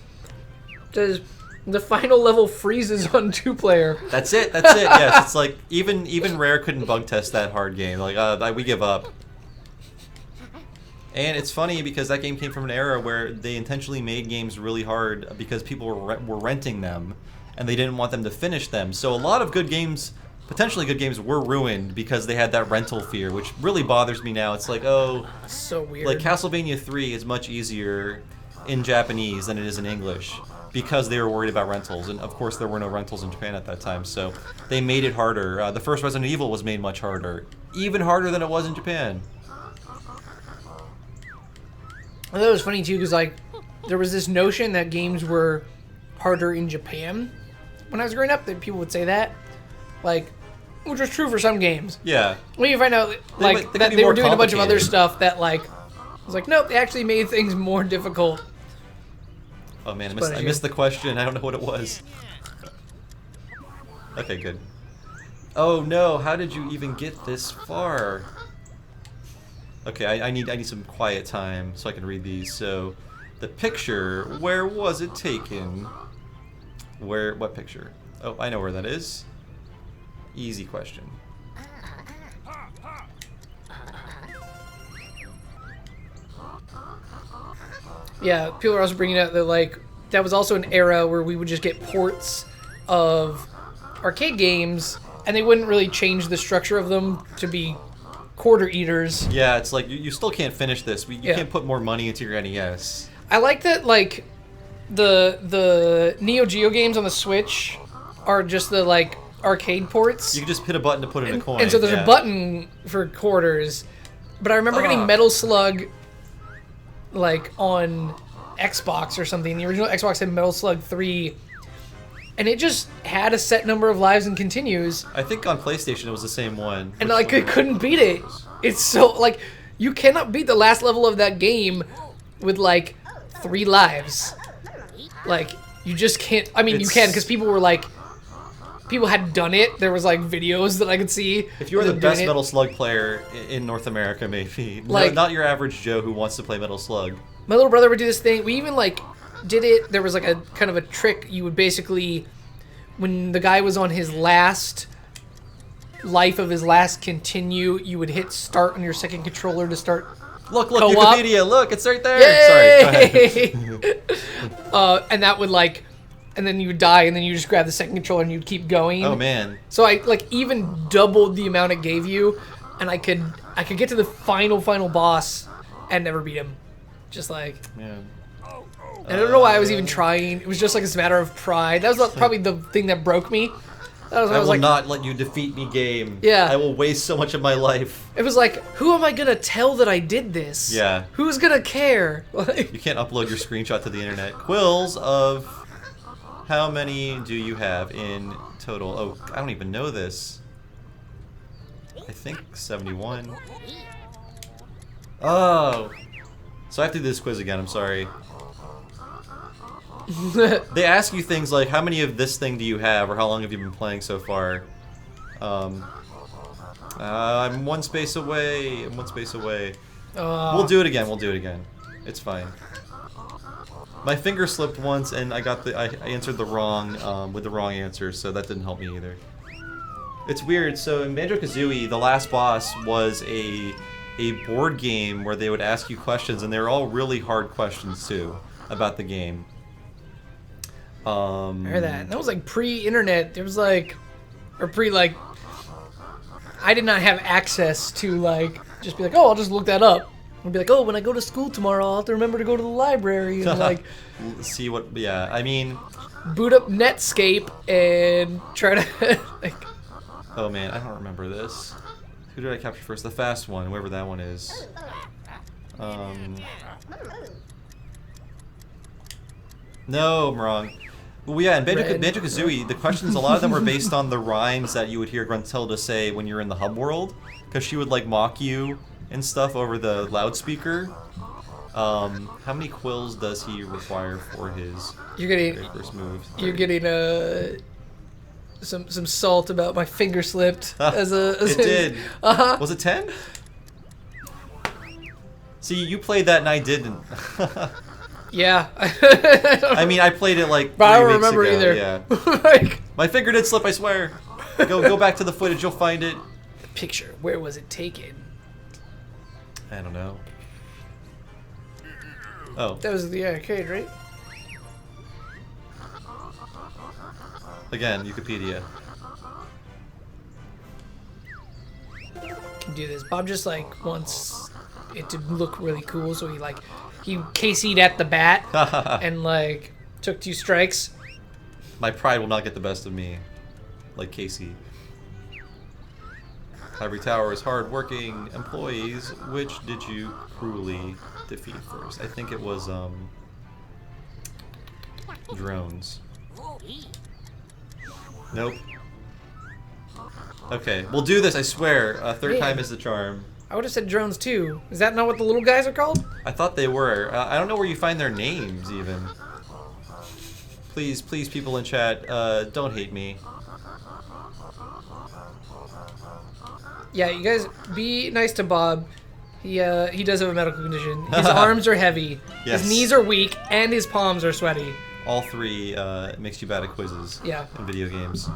says the final level freezes on 2-player. That's it. Yes, it's like even Rare couldn't bug test that hard game. Like we give up. And it's funny because that game came from an era where they intentionally made games really hard because people were renting them, and they didn't want them to finish them. So a lot of good games, potentially good games, were ruined because they had that rental fear, which really bothers me now. It's like, oh, so weird. Like Castlevania 3 is much easier in Japanese than it is in English because they were worried about rentals, and of course there were no rentals in Japan at that time, so they made it harder. The first Resident Evil was made much harder, even harder than it was in Japan. I thought it was funny too because like there was this notion that games were harder in Japan when I was growing up. That people would say that, like, which was true for some games. Yeah. When you find out like that they were doing a bunch of other stuff that like I was like, nope, they actually made things more difficult. Oh man, I missed the question. I don't know what it was. Okay, good. Oh no, how did you even get this far? Okay, I need some quiet time so I can read these. So, the picture, where was it taken? What picture? Oh, I know where that is. Easy question. Yeah, people are also bringing up that like that was also an era where we would just get ports of arcade games, and they wouldn't really change the structure of them to be quarter eaters. Yeah, it's like you still can't finish this. You can't put more money into your NES. I like that like the Neo Geo games on the Switch are just the like arcade ports. You can just hit a button to put in a coin. And so there's a button for quarters. But I remember getting Metal Slug like on Xbox or something. The original Xbox had Metal Slug 3. And it just had a set number of lives and continues. I think on PlayStation it was the same one. And like I couldn't beat it. It's so like you cannot beat the last level of that game with like 3 lives. Like you just can't. I mean, you can because people had done it. There was like videos that I could see. If you were the best Metal Slug player in North America, maybe like not your average Joe who wants to play Metal Slug. My little brother would do this thing. We even like did it. There was like a kind of a trick. You would basically, when the guy was on his last life of his last continue, you would hit start on your second controller to start. Look, Co-op. Yooka-Pedia, look, it's right there. Yay! Sorry, go ahead. And that would like, and then you would die, and then you just grab the second controller and you'd keep going. Oh man. So I like even doubled the amount it gave you, and I could get to the final boss and never beat him. Just like, Man. and I don't know why I was even trying. It was just like a matter of pride. That was probably the thing that broke me. That was, I was will like, not let you defeat me, game. Yeah. I will waste so much of my life. It was like, who am I gonna tell that I did this? Yeah. Who's gonna care? Like, You can't upload your screenshot to the internet. Quills of how many do you have in total? Oh, I don't even know this. I think 71. Oh. So I have to do this quiz again, I'm sorry. They ask you things like, how many of this thing do you have, or how long have you been playing so far? I'm one space away. I'm one space away. We'll do it again. We'll do it again. It's fine. My finger slipped once, and I answered the wrong with the wrong answer, so that didn't help me either. It's weird. So in Banjo-Kazooie, the last boss was a board game where they would ask you questions, and they were all really hard questions too about the game. I heard that. That was like pre-internet. It was like, or pre-like, I did not have access to like, just be like, oh, I'll just look that up. I'd be like, oh, when I go to school tomorrow, I'll have to remember to go to the library and like, see what, yeah, I mean, boot up Netscape and try to like. Oh man, I don't remember this. Who did I capture first? The fast one, whoever that one is. No, I'm wrong. Well, yeah, in Banjo-Kazooie, the questions, a lot of them were based on the rhymes that you would hear Gruntilda say when you're in the hub world, because she would like mock you and stuff over the loudspeaker. How many quills does he require for his very first move? You're getting some salt about my finger slipped as it did. Was it 10? See, you played that and I didn't. Yeah. I mean, I played it like 3 but I don't weeks remember ago. either. Yeah. Like, My finger did slip, I swear. Go back to the footage, you'll find it. picture. Where was it taken? I don't know. Oh. That was the arcade, right? Again, Yooka-Pedia. Can do this. Bob just like wants it to look really cool, so he KC'd at the bat and like took 2 strikes. My pride will not get the best of me, like Casey. Ivory Tower is hard-working employees. Which did you cruelly defeat first? I think it was drones. Nope. Okay, we'll do this. I swear. Third time is the charm. I would have said drones too. Is that not what the little guys are called? I thought they were. I don't know where you find their names even. Please, people in chat, don't hate me. Yeah, you guys be nice to Bob. He does have a medical condition. His arms are heavy. Yes. His knees are weak, and his palms are sweaty. All 3 makes you bad at quizzes. Yeah. In video games.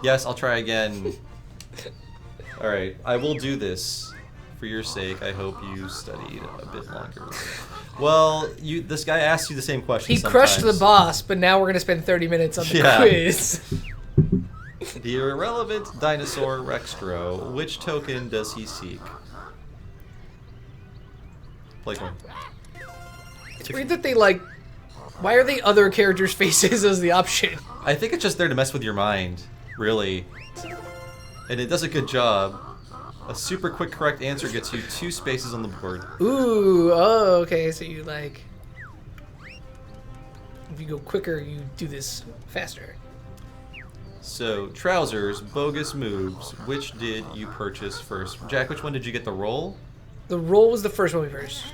Yes, I'll try again. Alright, I will do this. For your sake, I hope you studied a bit longer. Well, this guy asked you the same question He crushed the boss, but now we're going to spend 30 minutes on the quiz. The irrelevant dinosaur Rextro. Which token does he seek? Play coin. It's weird that they like... Why are they other characters' faces as the option? I think it's just there to mess with your mind, really. And it does a good job. A super quick correct answer gets you 2 spaces on the board. Ooh, oh, okay, so you like... If you go quicker, you do this faster. So, trousers, bogus moves. Which did you purchase first? Jack, which one did you get, the roll? The roll was the first one we purchased.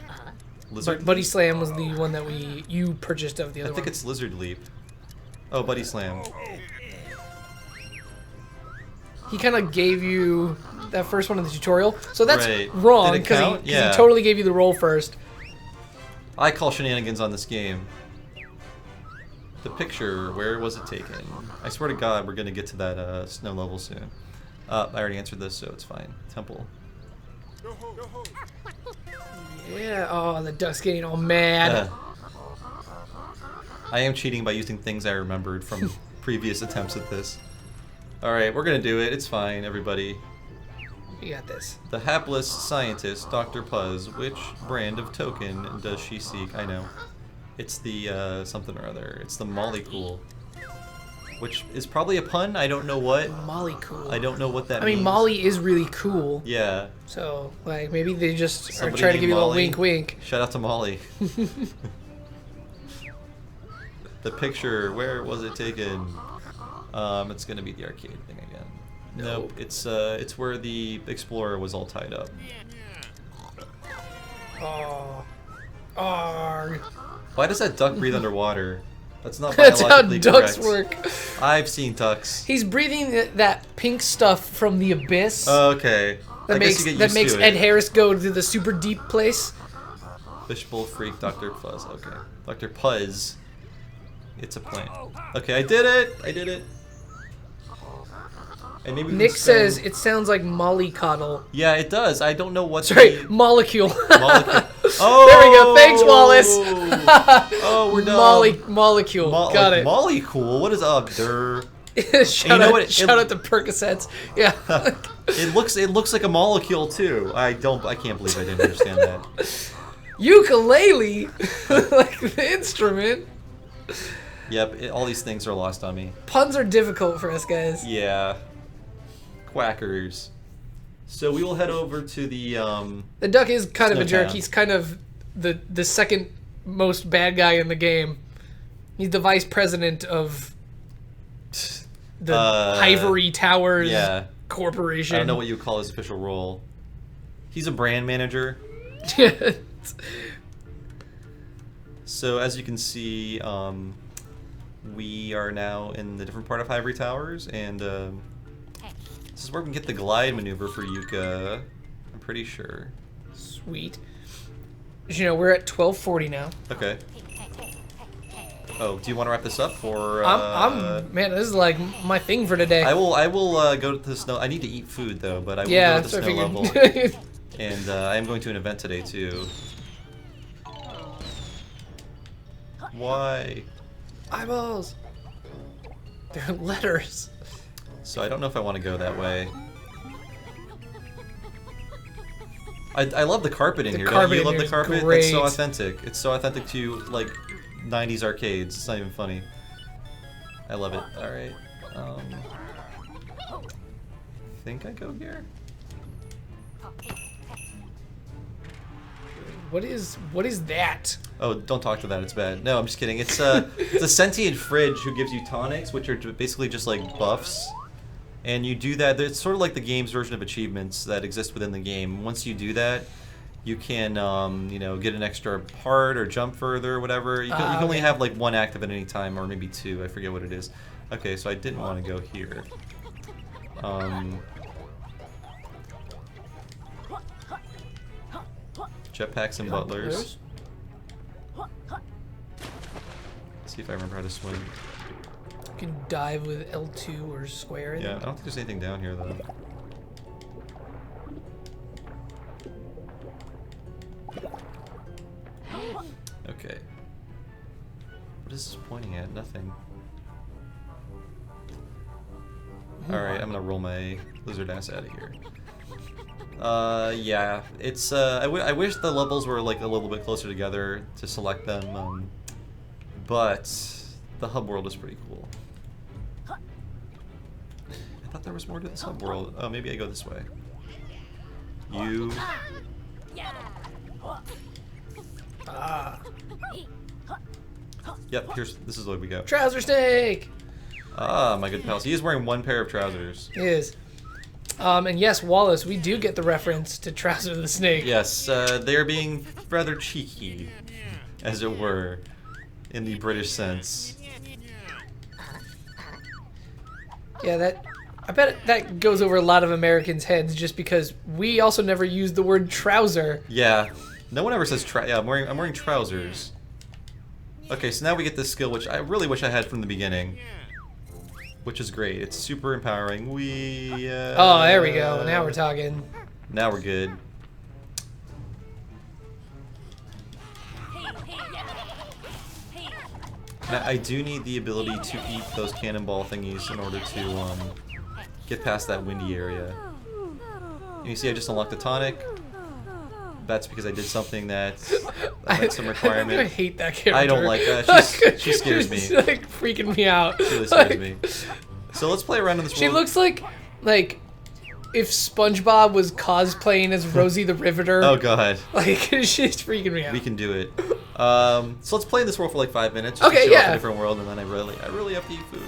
Lizard? Buddy Slam was the one that you purchased of the other one. I think it's Lizard Leap. Oh, Buddy Slam. He kind of gave you that first one in the tutorial, so that's Right. wrong Did it because count? he Yeah. totally gave you the roll first. I call shenanigans on this game. The picture, where was it taken? I swear to God, we're gonna get to that snow level soon. I already answered this, so it's fine. Temple. Yeah. Oh, the duck's getting all mad. I am cheating by using things I remembered from previous attempts at this. Alright, we're gonna do it. It's fine, everybody. You got this. The hapless scientist, Dr. Puzz. Which brand of token does she seek? I know. It's the, something or other. It's the Molecule. Which is probably a pun. I don't know what. Molly cool. I don't know what that means. I mean, Molly is really cool. Yeah. So, like, maybe they just Somebody are trying to give you a little Molly. wink wink. Shout out to Molly. The picture, where was it taken? It's gonna be the arcade thing again. Nope. It's where the explorer was all tied up. Oh. Arg. Why does that duck breathe underwater? That's not That's how biologically ducks correct. work. I've seen ducks. He's breathing that pink stuff from the abyss. Okay. That I guess you get used makes to Ed it. Harris go to the super deep place. Fishbowl freak, Dr. Puzz. Okay. Dr. Puzz. It's a plant. Okay, I did it! I did it. And maybe we Nick can says spend- it sounds like mollycoddle. Yeah, it does. I don't know what Sorry, the... molecule. Molecule. Oh! There we go. Thanks, Wallace. Oh, we're done. Molecule. Got like it. Molecule? What is up, der? Shout you know out, what? shout out to Percocets. Yeah. It looks like a molecule too. I can't believe I didn't understand that. Yooka-Laylee, like the instrument. Yep, all these things are lost on me. Puns are difficult for us guys. Yeah. Quackers. So we will head over to the The duck is kind of a jerk. Snowtown. He's kind of the second most bad guy in the game. He's the vice president of the Ivory Towers Corporation. I don't know what you would call his official role. He's a brand manager. So as you can see, we are now in the different part of Ivory Towers, and this is where we can get the glide maneuver for Yooka. I'm pretty sure. Sweet. You know, we're at 12:40 now. Okay. Oh, do you want to wrap this up, or? Man, this is like my thing for today. I will go to the snow. I need to eat food though, but I will yeah, go to the so snow I level. figured. And I am going to an event today too. Why? Eyeballs. They're letters. So I don't know if I want to go that way. I love the carpet in here. Don't you love the carpet? It's so authentic. It's so authentic to like 90s arcades. It's not even funny. I love it. All right. Think I go here. What is that? Oh, don't talk to that. It's bad. No, I'm just kidding. It's a sentient fridge who gives you tonics, which are basically just like buffs. And you do that. It's sort of like the game's version of achievements that exist within the game. Once you do that, you can, you know, get an extra part or jump further or whatever. You can only have like one active at any time, or maybe two. I forget what it is. Okay, so I didn't want to go here. Jetpacks and butlers. See if I remember how to swim. You can dive with L2 or square. Yeah, I don't think there's anything down here though. Okay. What is this pointing at? Nothing. Alright, I'm gonna roll my lizard ass out of here. Yeah, it's, I wish the levels were like a little bit closer together to select them, but the hub world is pretty cool. I thought there was more to this hub world. Oh, maybe I go this way. You. Yep, this is what we go. Trouser snake! Ah, my good pals. He is wearing one pair of trousers. He is. And yes, Wallace, we do get the reference to Trouser the Snake. Yes, they are being rather cheeky, as it were, in the British sense. Yeah, I bet that goes over a lot of Americans' heads just because we also never use the word trouser. Yeah, no one ever says yeah, I'm wearing trousers. Okay, so now we get this skill, which I really wish I had from the beginning. which is great. It's super empowering. Oh, there we go. Now we're talking. Now we're good. Now, I do need the ability to eat those cannonball thingies in order to get past that windy area. And you see, I just unlocked the tonic. That's because I did something that had some requirement. I hate that character. I don't like that. She scares me. She's like freaking me out. She really scares me. So let's play around in this world. She looks like if SpongeBob was cosplaying as Rosie the Riveter. Oh god. Like she's freaking me out. We can do it. So let's play in this world for like 5 minutes. Just Okay, to show off yeah. a different world, and then I really have to eat food.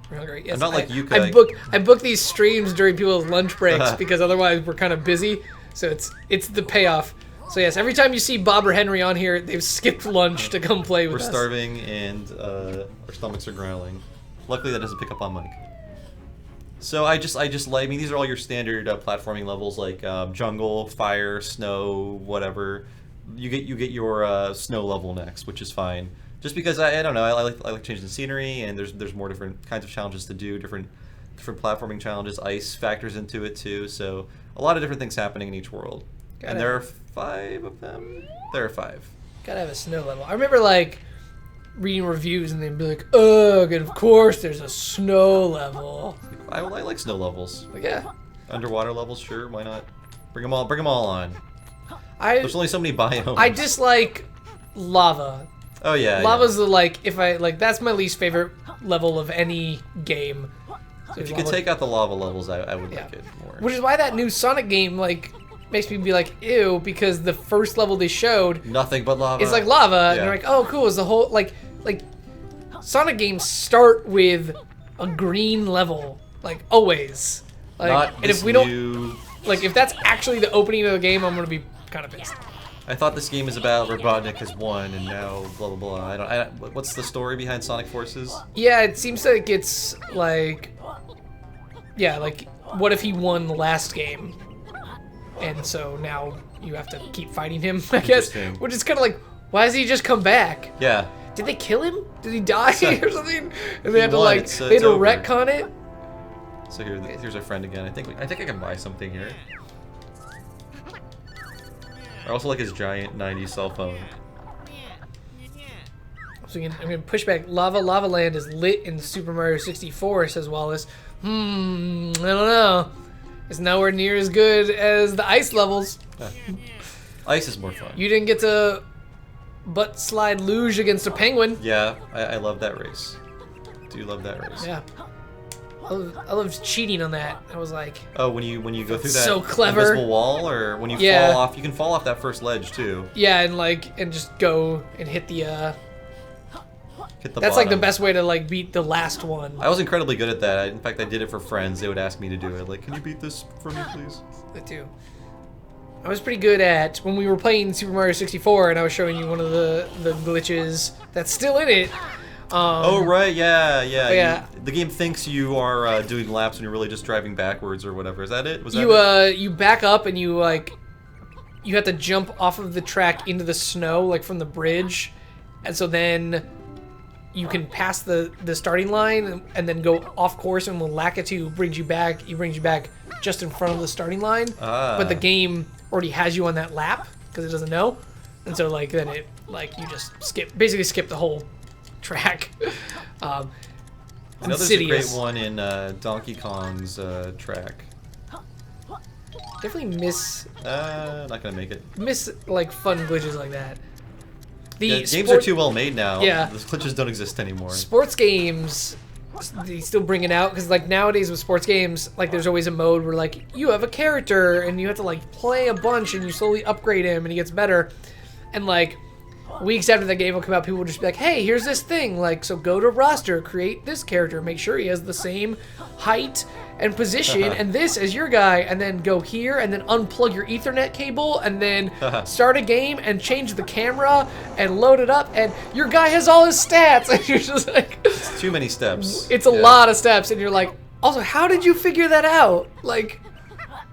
We're hungry. Yes, I'm not like Yooka. I book these streams during people's lunch breaks because otherwise we're kind of busy. So it's the payoff. So yes, every time you see Bob or Henry on here, they've skipped lunch to come play with us. We're starving and our stomachs are growling. Luckily, that doesn't pick up on mic. So I just like. I mean, these are all your standard platforming levels, like jungle, fire, snow, whatever. You get your snow level next, which is fine. Just because I don't know, I like changing the scenery, and there's more different kinds of challenges to do, different platforming challenges. Ice factors into it too, so a lot of different things happening in each world. And there are 5 of them. There are 5. Gotta have a snow level. I remember like reading reviews and they'd be like, ugh, and of course there's a snow level. I like snow levels. Like, yeah. Underwater levels, sure, why not? Bring them all on. There's only so many biomes. I dislike lava. Oh yeah. Lava's the that's my least favorite level of any game. So if you could take out the lava levels, I would like it more. Which is why that new Sonic game makes me be like, ew, because the first level they showed nothing but lava. It's like lava, and you're like, oh cool, is the whole like Sonic games start with a green level, like always. Like, Not and this if we don't if that's actually the opening of the game, I'm gonna be kind of pissed. I thought this game is about Robotnik as one, and now blah blah blah. I don't. What's the story behind Sonic Forces? Yeah, it seems like it's like, yeah, like what if he won the last game, and so now you have to keep fighting him, I guess. Which is kind of like, why does he just come back? Yeah. Did they kill him? Did he die or something? And they had to won, they had to retcon it. So here's our friend again. I think I can buy something here. I also like his giant 90s cell phone. So I'm gonna push back. Lava Land is lit in Super Mario 64, says Wallace. I don't know. It's nowhere near as good as the ice levels. Ice is more fun. You didn't get to butt slide luge against a penguin. Yeah, I love that race. Do love that race. Yeah. I loved cheating on that. I was like, oh, when you go through that so clever invisible wall, or when you fall off, you can fall off that first ledge too. Yeah, and just go and hit the Hit the that's bottom. like the best way to beat the last one. I was incredibly good at that. In fact, I did it for friends. They would ask me to do it. Like, can you beat this for me, please? I do. I was pretty good at when we were playing Super Mario 64, and I was showing you one of the glitches that's still in it. Oh right, yeah. Yeah. The game thinks you are doing laps when you're really just driving backwards or whatever. Is that it? Was that it? You back up and you have to jump off of the track into the snow from the bridge, and so then you can pass the starting line and then go off course, and when Lakitu brings you back, just in front of the starting line. But the game already has you on that lap because it doesn't know, and so then it you just basically skip the whole track. I know there's a great one in Donkey Kong's track. Definitely not gonna make it. Miss fun glitches like that. Games are too well made now. Yeah. The glitches don't exist anymore. Sports games, they still bring it out because nowadays with sports games, there's always a mode where you have a character and you have to play a bunch and you slowly upgrade him and he gets better, and weeks after the game will come out, people will just be like, hey, here's this thing, so go to roster, create this character, make sure he has the same height and position, and this is your guy, and then go here, and then unplug your Ethernet cable, and then start a game, and change the camera, and load it up, and your guy has all his stats, and you're just it's too many steps. It's a lot of steps, and you're like, also, how did you figure that out?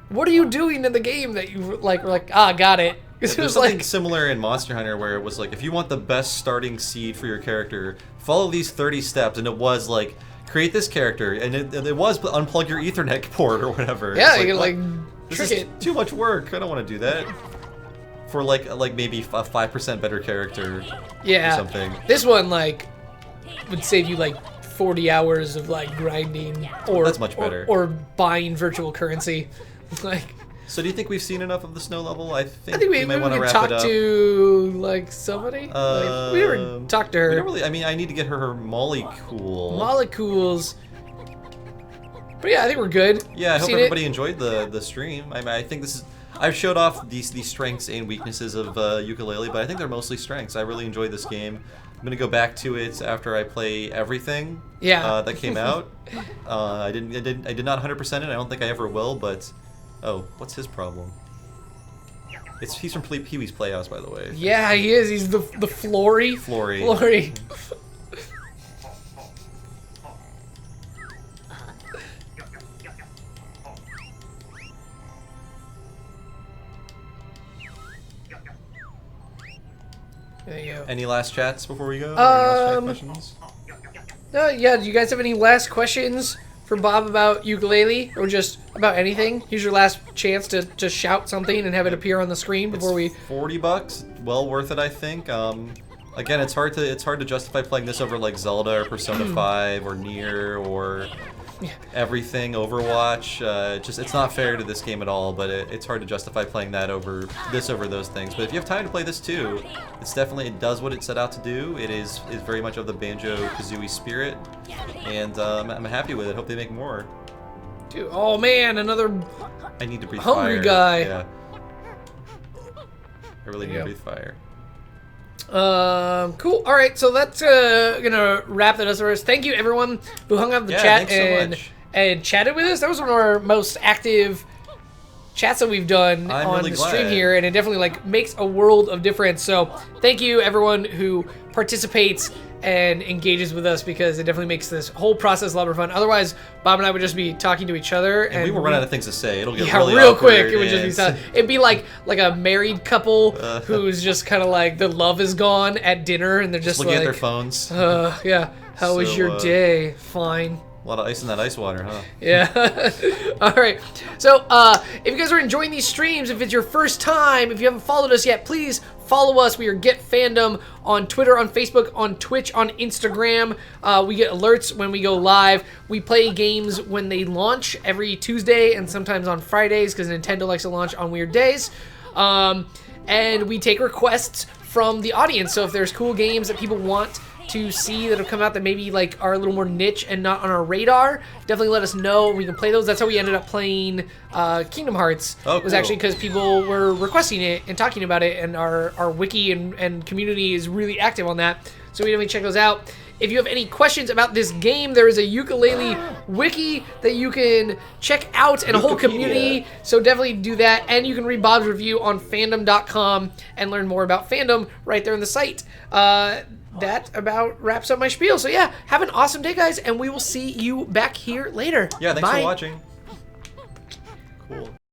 What are you doing in the game that you were got it? Because it There's was something like similar in Monster Hunter where it was like, if you want the best starting seed for your character, follow these 30 steps, and it was like, create this character, and it was unplug your Ethernet port or whatever. yeah, It's you like, can this trick is it. too much work. I don't want to do that. For like maybe a 5% better character. Yeah. Or something. This one like would save you like 40 hours of like grinding or That's much better. or buying virtual currency. Like. So do you think we've seen enough of the snow level? I think we might want to could wrap talk it up. to like somebody. Like, we never talked to her. We don't really. I mean, I need to get her molecule. Molecules. But yeah, I think we're good. Yeah, I hope Seen everybody it? enjoyed the stream. I think this is. I've showed off these strengths and weaknesses of Yooka-Laylee, but I think they're mostly strengths. I really enjoyed this game. I'm gonna go back to it after I play everything. Yeah. That came out. I did not 100% it. I don't think I ever will. But oh, what's his problem? He's from Pee-wee's Playhouse, by the way. Yeah, he is. He's the Flory. Flory. Flory. There you go. Any last chats before we go? Any last chat questions? Yeah, do you guys have any last questions for Bob about Yooka-Laylee or just about anything? Here's your last chance to shout something and have it appear on the screen before we. $40, well worth it, I think. Again, it's hard to justify playing this over like Zelda or Persona 5 or Nier or everything Overwatch. It's not fair to this game at all. But it's hard to justify playing that over those things. But if you have time to play this too, it does what it set out to do. It is very much of the Banjo-Kazooie spirit, and I'm happy with it. Hope they make more. Dude, oh man, another I need to breathe hungry fire. guy. Yeah. I really need to Yep. breathe fire. Cool. All right, so that's gonna wrap that up for us. Thank you everyone who hung out in the chat thanks so much. and chatted with us. That was one of our most active chats that we've done I'm on really the stream glad. here, and it definitely like makes a world of difference. So thank you everyone who participates and engages with us, because it definitely makes this whole process a lot more fun. Otherwise, Bob and I would just be talking to each other, and we will run out of things to say. It'll get yeah, really real awkward, quick. It would just be and- silent. It'd be like a married couple who's just kind of like the love is gone at dinner, and they're just looking like, at their phones. yeah. How was So, your day? Fine. A lot of ice in that ice water, huh? Yeah. All right. So, if you guys are enjoying these streams, if it's your first time, if you haven't followed us yet, please follow us. We are Get Fandom on Twitter, on Facebook, on Twitch, on Instagram. We get alerts when we go live. We play games when they launch every Tuesday and sometimes on Fridays, because Nintendo likes to launch on weird days. And we take requests from the audience. So if there's cool games that people want to see that have come out that maybe like are a little more niche and not on our radar, definitely let us know. We can play those. That's how we ended up playing Kingdom Hearts. Oh, It was cool. actually because people were requesting it and talking about it, and our wiki and community is really active on that. So we definitely check those out. If you have any questions about this game, there is a Yooka-Laylee wiki that you can check out, and a whole community. So definitely do that. And you can read Bob's review on fandom.com and learn more about fandom right there on the site. That about wraps up my spiel. So yeah, have an awesome day, guys, and we will see you back here later. Yeah, thanks Bye. for watching. Cool.